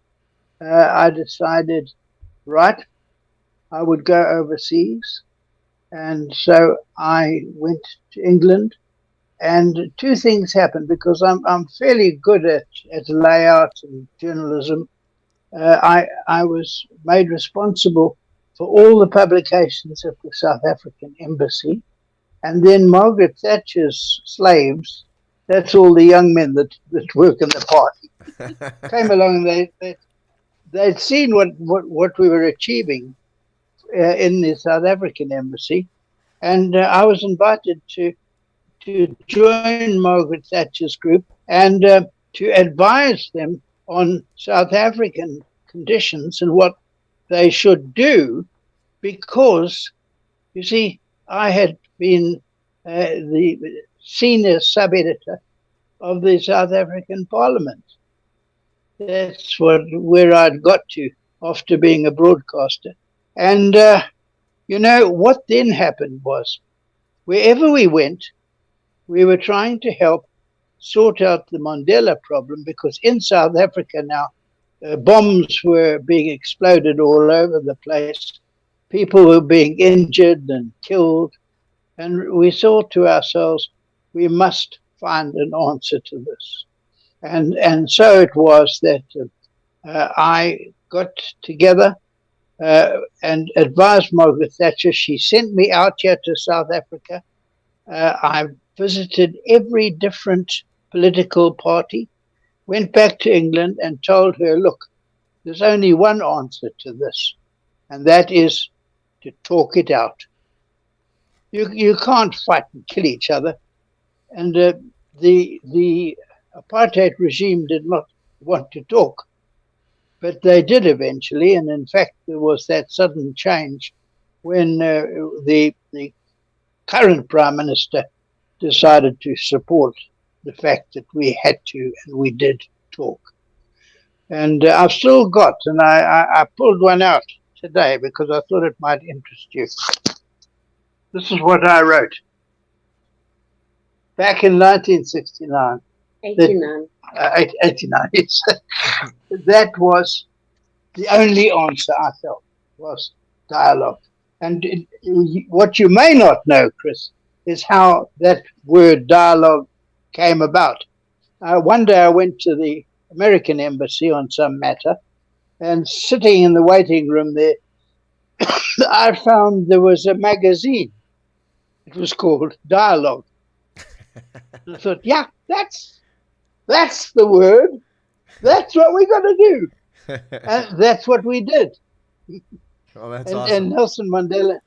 I decided, right, I would go overseas. And so I went to England, and two things happened because I'm fairly good at layout and journalism. I was made responsible for all the publications at the South African Embassy. And then Margaret Thatcher's slaves, that's all the young men that work in the party, came along and they'd seen what we were achieving in the South African Embassy. And I was invited to join Margaret Thatcher's group and to advise them on South African conditions and what they should do, because, you see, I had been the senior sub-editor of the South African Parliament. That's where I'd got to after being a broadcaster. And, you know, what then happened was, wherever we went, we were trying to help sort out the Mandela problem, because in South Africa now, bombs were being exploded all over the place. People were being injured and killed. And we thought to ourselves, we must find an answer to this. And so it was that I got together and advised Margaret Thatcher. She sent me out here to South Africa. I visited every different political party, went back to England and told her, look, there's only one answer to this, and that is to talk it out. You can't fight and kill each other. And the apartheid regime did not want to talk, but they did eventually. And in fact, there was that sudden change when the current Prime Minister decided to support the fact that we had to, and we did talk. And I've still got, and I pulled one out today because I thought it might interest you. This is what I wrote back in 1969. 89. 89, yes. That was the only answer I felt, was dialogue. And what you may not know, Chris, is how that word dialogue came about. One day I went to the American Embassy on some matter, and sitting in the waiting room there, I found there was a magazine. It was called Dialogue. I thought, yeah, that's the word. That's what we're going to do. And that's what we did. Oh, that's awesome. And Nelson Mandela,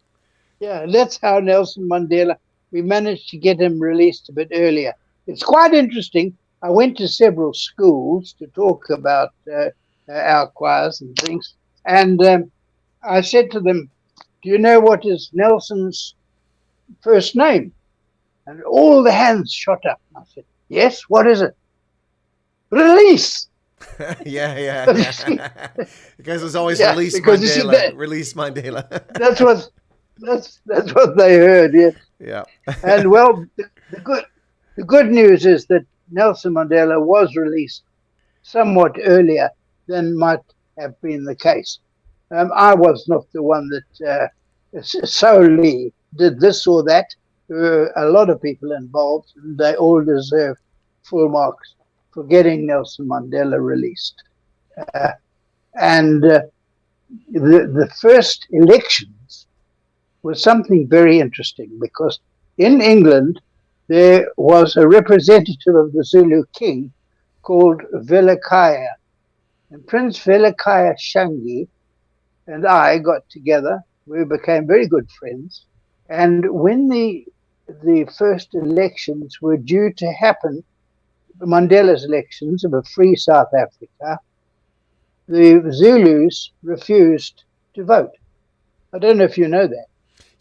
yeah, that's how Nelson Mandela, we managed to get him released a bit earlier. It's quite interesting. I went to several schools to talk about our choirs and things. And I said to them, do you know what is Nelson's first name? And all the hands shot up. I said, yes, what is it? Release. yeah. Because it's always release Mandela. Release Mandela. that's what they heard. Yes. Yeah. And well, the good news is that Nelson Mandela was released somewhat earlier than might have been the case. I was not the one that solely did this or that. There were a lot of people involved, and they all deserve full marks for getting Nelson Mandela released. And the first elections was something very interesting, because in England there was a representative of the Zulu king called Velakaya. And Prince Velakaya Shangi and I got together. We became very good friends. And when the first elections were due to happen, Mandela's elections of a free South Africa, the Zulus refused to vote. I don't know if you know that.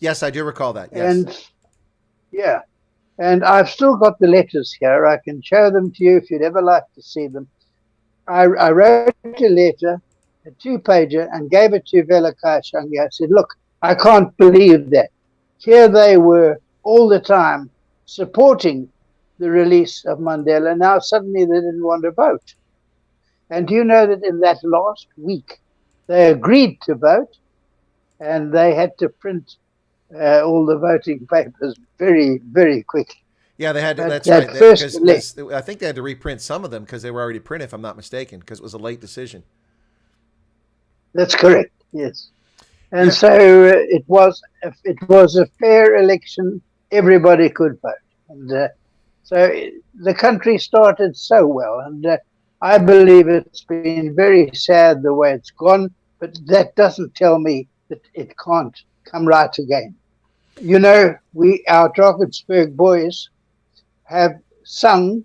Yes, I do recall that. Yes. And I've still got the letters here. I can show them to you if you'd ever like to see them. I wrote a letter, a 2-pager, and gave it to Velakaya Shangi. I said, look, I can't believe that. here they were all the time supporting the release of Mandela. Now suddenly they didn't want to vote. And do you know that in that last week, they agreed to vote, and they had to print all the voting papers very, very quickly. Yeah, they had to, that's right. Because I think they had to reprint some of them because they were already printed, if I'm not mistaken, because it was a late decision. That's correct, yes. And so it was a fair election. Everybody could vote. And so the country started so well. And I believe it's been very sad the way it's gone, but that doesn't tell me that it can't come right again. You know, our Drakensberg boys have sung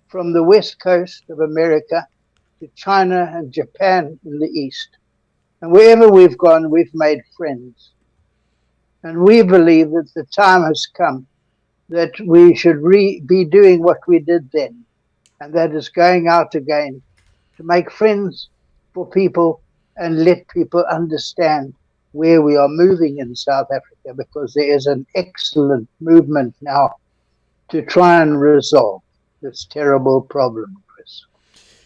from the west coast of America to China and Japan in the east. And wherever we've gone, we've made friends. And we believe that the time has come that we should be doing what we did then. And that is going out again to make friends for people and let people understand where we are moving in South Africa, because there is an excellent movement now to try and resolve this terrible problem, Chris.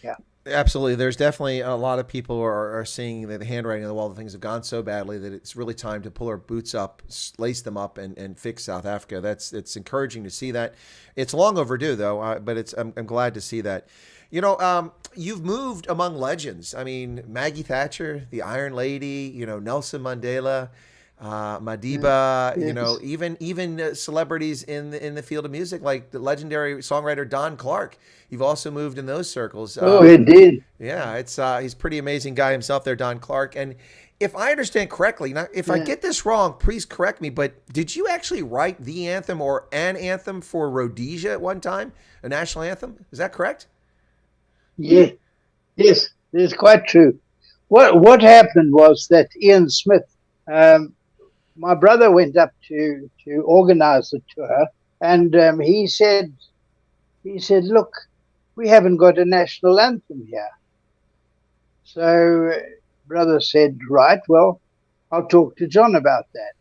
Yeah. Absolutely. There's definitely a lot of people are seeing that the handwriting on the wall, the things have gone so badly that it's really time to pull our boots up, lace them up, and fix South Africa. It's encouraging to see that. It's long overdue, though, but I'm glad to see that. You know, you've moved among legends. I mean, Maggie Thatcher, the Iron Lady, you know, Nelson Mandela, Madiba, yes. You know, even celebrities in the field of music, like the legendary songwriter Don Clark. You've also moved in those circles. Oh, indeed. Yeah, he's a pretty amazing guy himself there, Don Clark. And if I understand correctly, now if I get this wrong, please correct me, but did you actually write the anthem or an anthem for Rhodesia at one time, a national anthem? Is that correct? Yeah. Yes, it's quite true. What happened was that Ian Smith, my brother, went up to organize the tour, and he said, look, we haven't got a national anthem here. So brother said, right, well, I'll talk to John about that.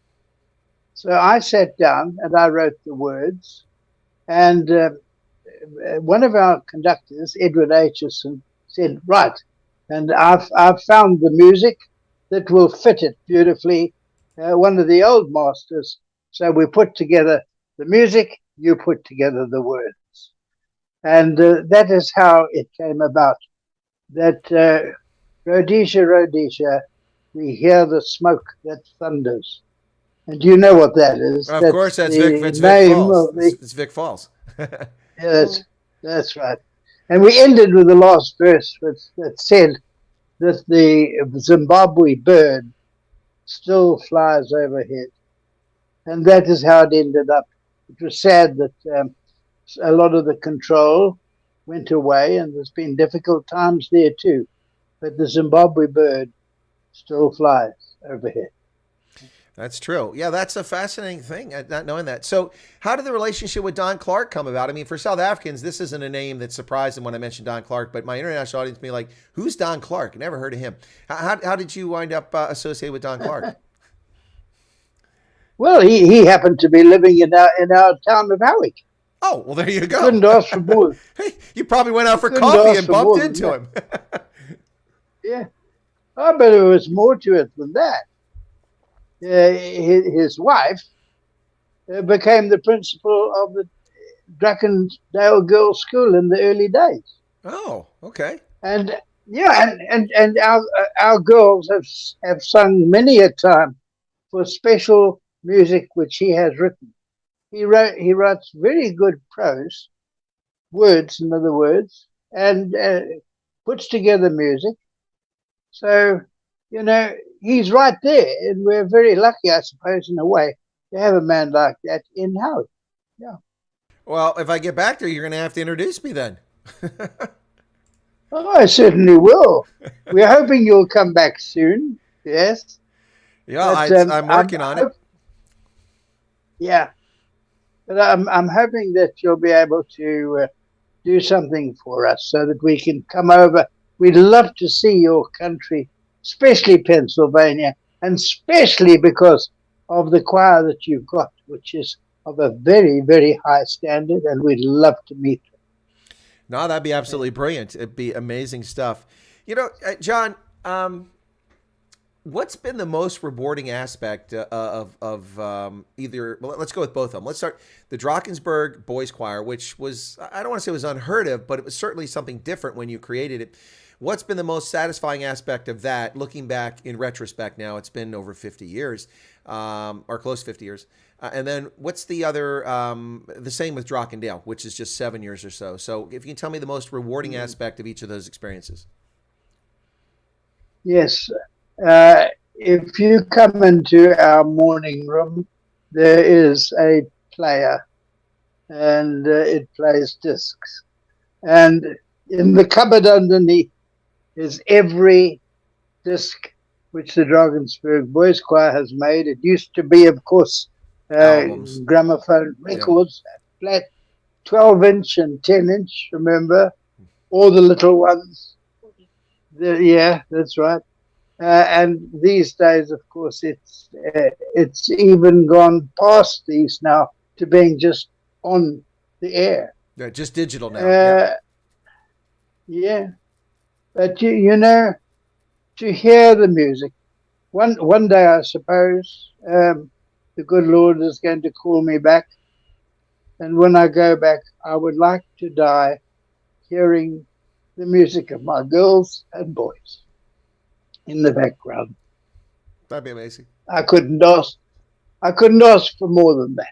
So I sat down and I wrote the words, and one of our conductors, Edward Aitchison, said, right, and I've found the music that will fit it beautifully, one of the old masters. So we put together the music, you put together the words. And that is how it came about, that Rhodesia, Rhodesia, we hear the smoke that thunders. And do you know what that is? Of course, that's Vic Falls. It's Vic Falls. Yeah, that's right. And we ended with the last verse that said that the Zimbabwe bird still flies overhead. And that is how it ended up. It was sad that a lot of the control went away, and there's been difficult times there too. But the Zimbabwe bird still flies overhead. That's true. Yeah, that's a fascinating thing, not knowing that. So how did the relationship with Don Clark come about? I mean, for South Africans, this isn't a name that surprised them when I mentioned Don Clark, but my international audience may like, who's Don Clark? Never heard of him. How did you wind up associated with Don Clark? Well, he happened to be living in our town of Howick. Oh, well, there you go. Couldn't ask for more. Hey, you probably went out for coffee and bumped into him. Yeah. Oh, but there was more to it than that. His wife became the principal of the Drakensberg Girls' School in the early days. Oh, okay. And yeah, and our girls have sung many a time for special music which he has written. He writes very good prose, words, in other words, and puts together music. So, you know, he's right there, and we're very lucky, I suppose, in a way, to have a man like that in Howick. Yeah. Well, if I get back there, you're going to have to introduce me then. Oh, I certainly will. We're hoping you'll come back soon. Yes. Yeah, but, I'm working on it. Yeah. But I'm hoping that you'll be able to do something for us so that we can come over. We'd love to see your country, especially Pennsylvania, and especially because of the choir that you've got, which is of a very, very high standard, and we'd love to meet them. No, that'd be absolutely brilliant. It'd be amazing stuff. You know, John, what's been the most rewarding aspect of either? Well, let's go with both of them. Let's start the Drakensberg Boys Choir, which was, I don't want to say it was unheard of, but it was certainly something different when you created it. What's been the most satisfying aspect of that? Looking back in retrospect, now it's been over 50 years, or close to 50 years. And then what's the other? The same with Drakendale, which is just 7 years or so. So if you can tell me the most rewarding aspect of each of those experiences. Yes. If you come into our morning room, there is a player, and it plays discs. And in the cupboard underneath is every disc which the Drakensberg Boys Choir has made. It used to be, of course, gramophone records, flat 12-inch and 10-inch, remember? All the little ones. Yeah, that's right. And these days, of course, it's even gone past these now to being just on the air. Yeah, just digital now. Yeah. But, you know, to hear the music, one day, I suppose, the good Lord is going to call me back. And when I go back, I would like to die hearing the music of my girls and boys in the background. That'd be amazing. I couldn't ask for more than that.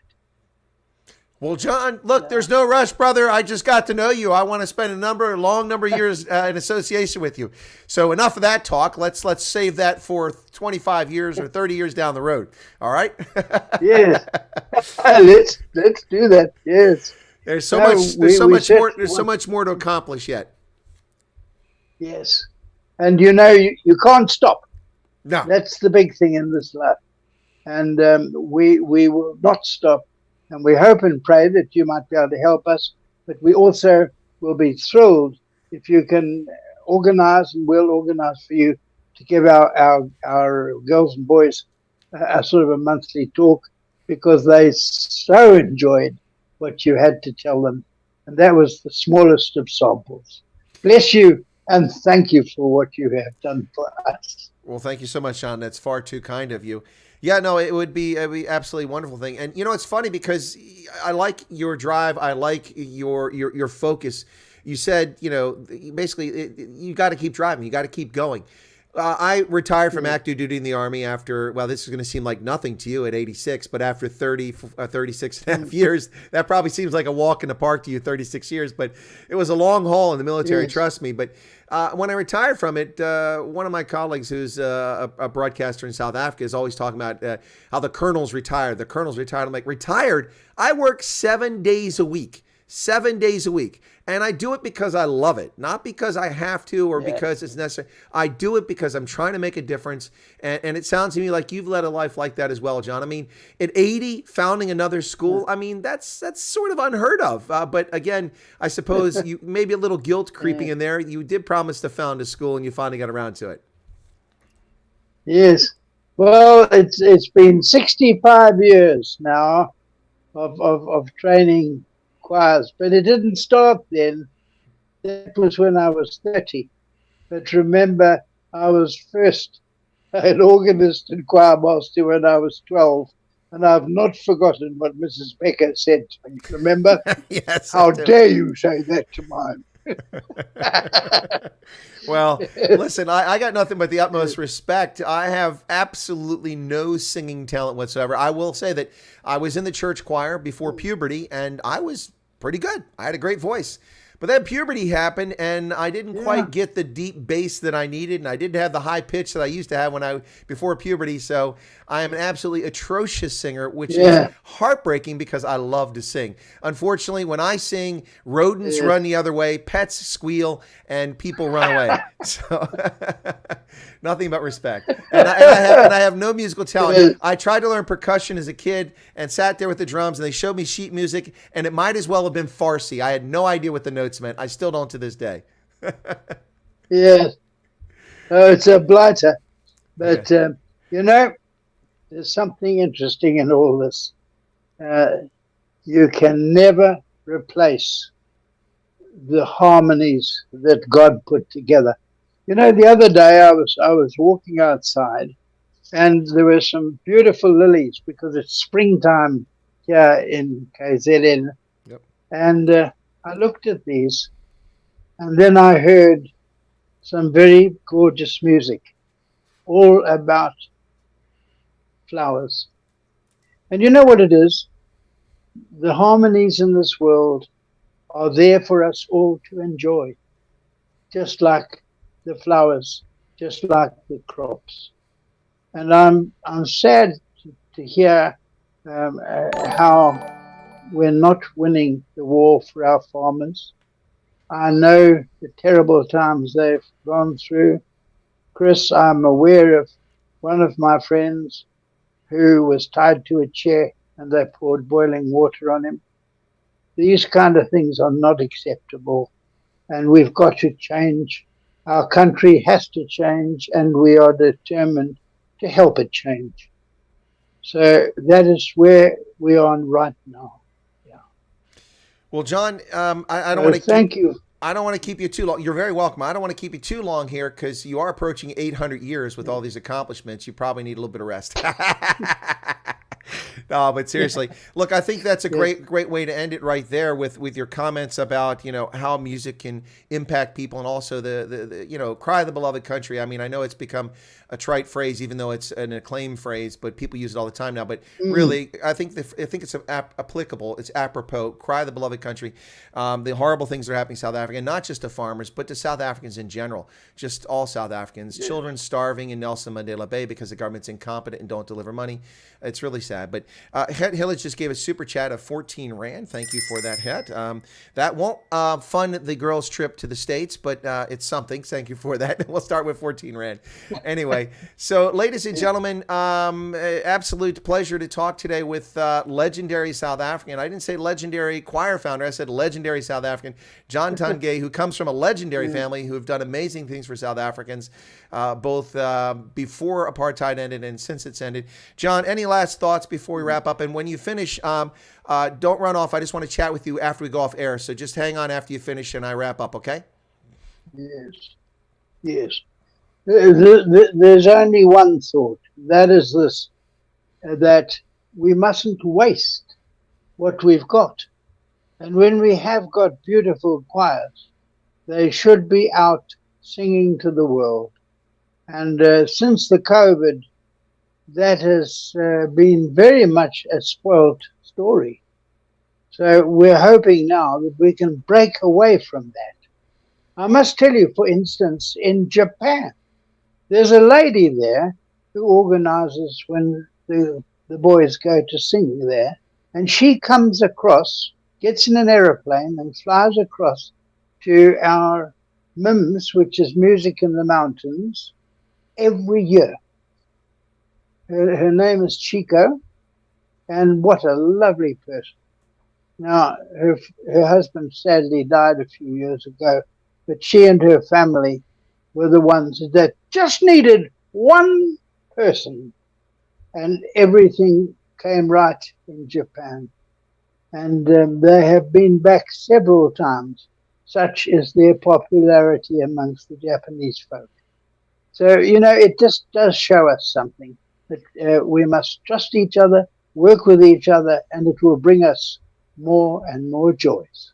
Well, John, look, there's no rush, brother. I just got to know you. I want to spend a long number of years in association with you. So enough of that talk. Let's save that for 25 years or 30 years down the road. All right? Yes. let's do that. Yes. There's so much more to accomplish yet. Yes. And you know, you can't stop. No. That's the big thing in this life. And we will not stop. And we hope and pray that you might be able to help us. But we also will be thrilled if you can organize, and we'll organize for you to give our girls and boys a sort of a monthly talk, because they so enjoyed what you had to tell them. And that was the smallest of samples. Bless you, and thank you for what you have done for us. Well, thank you so much, John. That's far too kind of you. Yeah, no, it would be absolutely wonderful thing. And you know, it's funny because I like your drive. I like your focus. You said, you know, basically you got to keep driving. You got to keep going. I retired from active duty in the Army after, well, this is going to seem like nothing to you at 86, but after 36 and a half years, that probably seems like a walk in the park to you, 36 years, but it was a long haul in the military, trust me. But when I retired from it, one of my colleagues who's a broadcaster in South Africa is always talking about how the colonel's retired. The colonel's retired. I'm like, retired? I work 7 days a week. 7 days a week. And I do it because I love it, not because I have to or because it's necessary. I do it because I'm trying to make a difference. And it sounds to me like you've led a life like that as well, John. I mean, at 80, founding another school, I mean, that's sort of unheard of. But again, I suppose you maybe a little guilt creeping in there. You did promise to found a school and you finally got around to it. Yes. Well, it's been 65 years now of training choirs, but it didn't start then. That was when I was 30. But remember, I was first an organist and choir master when I was 12, and I've not forgotten what Mrs. Becker said to me. Remember? Yes. How dare you say that to mine? Well, listen, I got nothing but the utmost respect. I have absolutely no singing talent whatsoever. I will say that I was in the church choir before puberty, and I was pretty good. I had a great voice. But then puberty happened, and I didn't quite get the deep bass that I needed, and I didn't have the high pitch that I used to have before puberty. So I am an absolutely atrocious singer, which is heartbreaking because I love to sing. Unfortunately, when I sing, rodents run the other way, pets squeal, and people run away. So nothing but respect. And I have no musical talent. I tried to learn percussion as a kid and sat there with the drums, and they showed me sheet music, and it might as well have been Farsi. I had no idea what the notes meant. I still don't to this day. Yes. Oh, it's a blighter. But, you know, there's something interesting in all this. You can never replace the harmonies that God put together. You know, the other day I was walking outside, and there were some beautiful lilies because it's springtime here in KZN. Yep. And I looked at these, and then I heard some very gorgeous music, all about flowers. And you know what it is? The harmonies in this world are there for us all to enjoy, just like the flowers, just like the crops. And I'm sad to hear how we're not winning the war for our farmers. I know the terrible times they've gone through. Chris, I'm aware of one of my friends who was tied to a chair and they poured boiling water on him. These kind of things are not acceptable, and we've got to change. Our country has to change, and we are determined to help it change. So that is where we are right now. Yeah. Well, John, I don't want to thank you. I don't want to keep you too long. You're very welcome. I don't want to keep you too long here because you are approaching 800 years with all these accomplishments. You probably need a little bit of rest. No, but seriously, look, I think that's a great way to end it right there with your comments about, how music can impact people, and also the cry the beloved country. I mean, I know it's become a trite phrase, even though it's an acclaimed phrase, but people use it all the time now. But really, I think it's applicable. It's apropos. Cry the beloved country. The horrible things that are happening in South Africa, not just to farmers, but to South Africans in general, just all South Africans. Children starving in Nelson Mandela Bay because the government's incompetent and don't deliver money. It's really sad. But Het Hillage just gave a super chat of 14 Rand. Thank you for that, Het. That won't fund the girls' trip to the States, but it's something. Thank you for that. We'll start with 14 Rand. Anyway, so ladies and gentlemen, absolute pleasure to talk today with legendary South African. I didn't say legendary choir founder. I said legendary South African, John Tungay, who comes from a legendary family who have done amazing things for South Africans, both before apartheid ended and since it's ended. John, any last thoughts before we wrap up? And when you finish, don't run off. I just want to chat with you after we go off air. So just hang on after you finish and I wrap up, okay? Yes. Yes. There's only one thought. That is this, that we mustn't waste what we've got. And when we have got beautiful choirs, they should be out singing to the world. And since the COVID, that has been very much a spoilt story. So we're hoping now that we can break away from that. I must tell you, for instance, in Japan, there's a lady there who organizes when the boys go to sing there, and she comes across, gets in an aeroplane and flies across to our MIMS, which is Music in the Mountains, every year. Her name is Chico, and what a lovely person. Now, her husband sadly died a few years ago, but she and her family were the ones that just needed one person, and everything came right in Japan. And they have been back several times. Such is their popularity amongst the Japanese folk. So, it just does show us something, that we must trust each other, work with each other, and it will bring us more and more joys.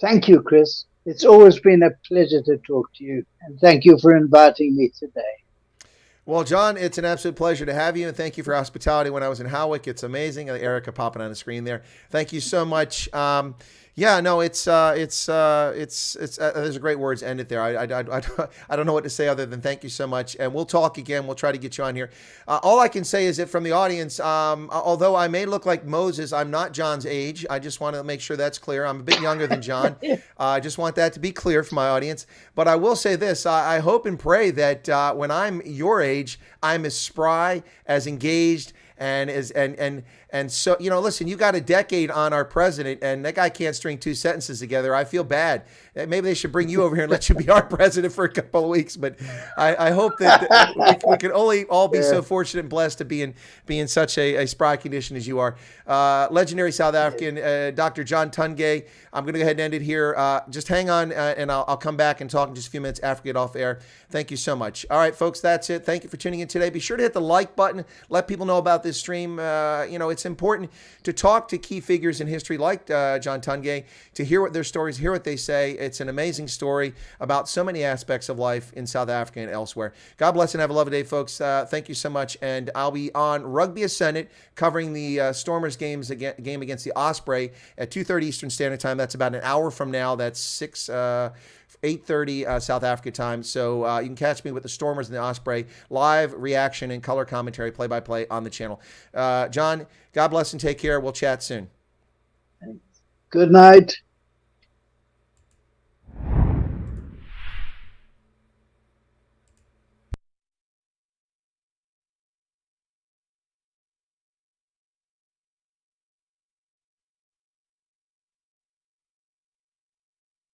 Thank you, Chris. It's always been a pleasure to talk to you, and thank you for inviting me today. Well, John, it's an absolute pleasure to have you, and thank you for hospitality when I was in Howick. It's amazing. Erica popping on the screen there. Thank you so much. Yeah, no, it's there's a great words to end it there. I don't know what to say other than thank you so much, and we'll talk again. We'll try to get you on here. All I can say is that from the audience, although I may look like Moses, I'm not John's age. I just want to make sure that's clear. I'm a bit younger than John. I just want that to be clear for my audience. But I will say this: I hope and pray that when I'm your age, I'm as spry, as engaged, and so, listen, you got a decade on our president, and that guy can't string two sentences together. I feel bad. maybe they should bring you over here and let you be our president for a couple of weeks. But I hope that we can only all be so fortunate and blessed to be in such a spry condition as you are. Legendary South African, Dr. John Tungay. I'm going to go ahead and end it here. Just hang on, and I'll come back and talk in just a few minutes after we get off air. Thank you so much. All right, folks, that's it. Thank you for tuning in today. Be sure to hit the like button. Let people know about this stream. It's important to talk to key figures in history like John Tungay, to hear what their stories, hear what they say. It's an amazing story about so many aspects of life in South Africa and elsewhere. God bless and have a lovely day, folks. Thank you so much. And I'll be on Rugby Ascendant covering the Stormers game against the Osprey at 2:30 Eastern Standard Time. That's about an hour from now. That's 8:30 South Africa time. So you can catch me with the Stormers and the Osprey, live reaction and color commentary, play-by-play on the channel. John, God bless and take care. We'll chat soon. Good night.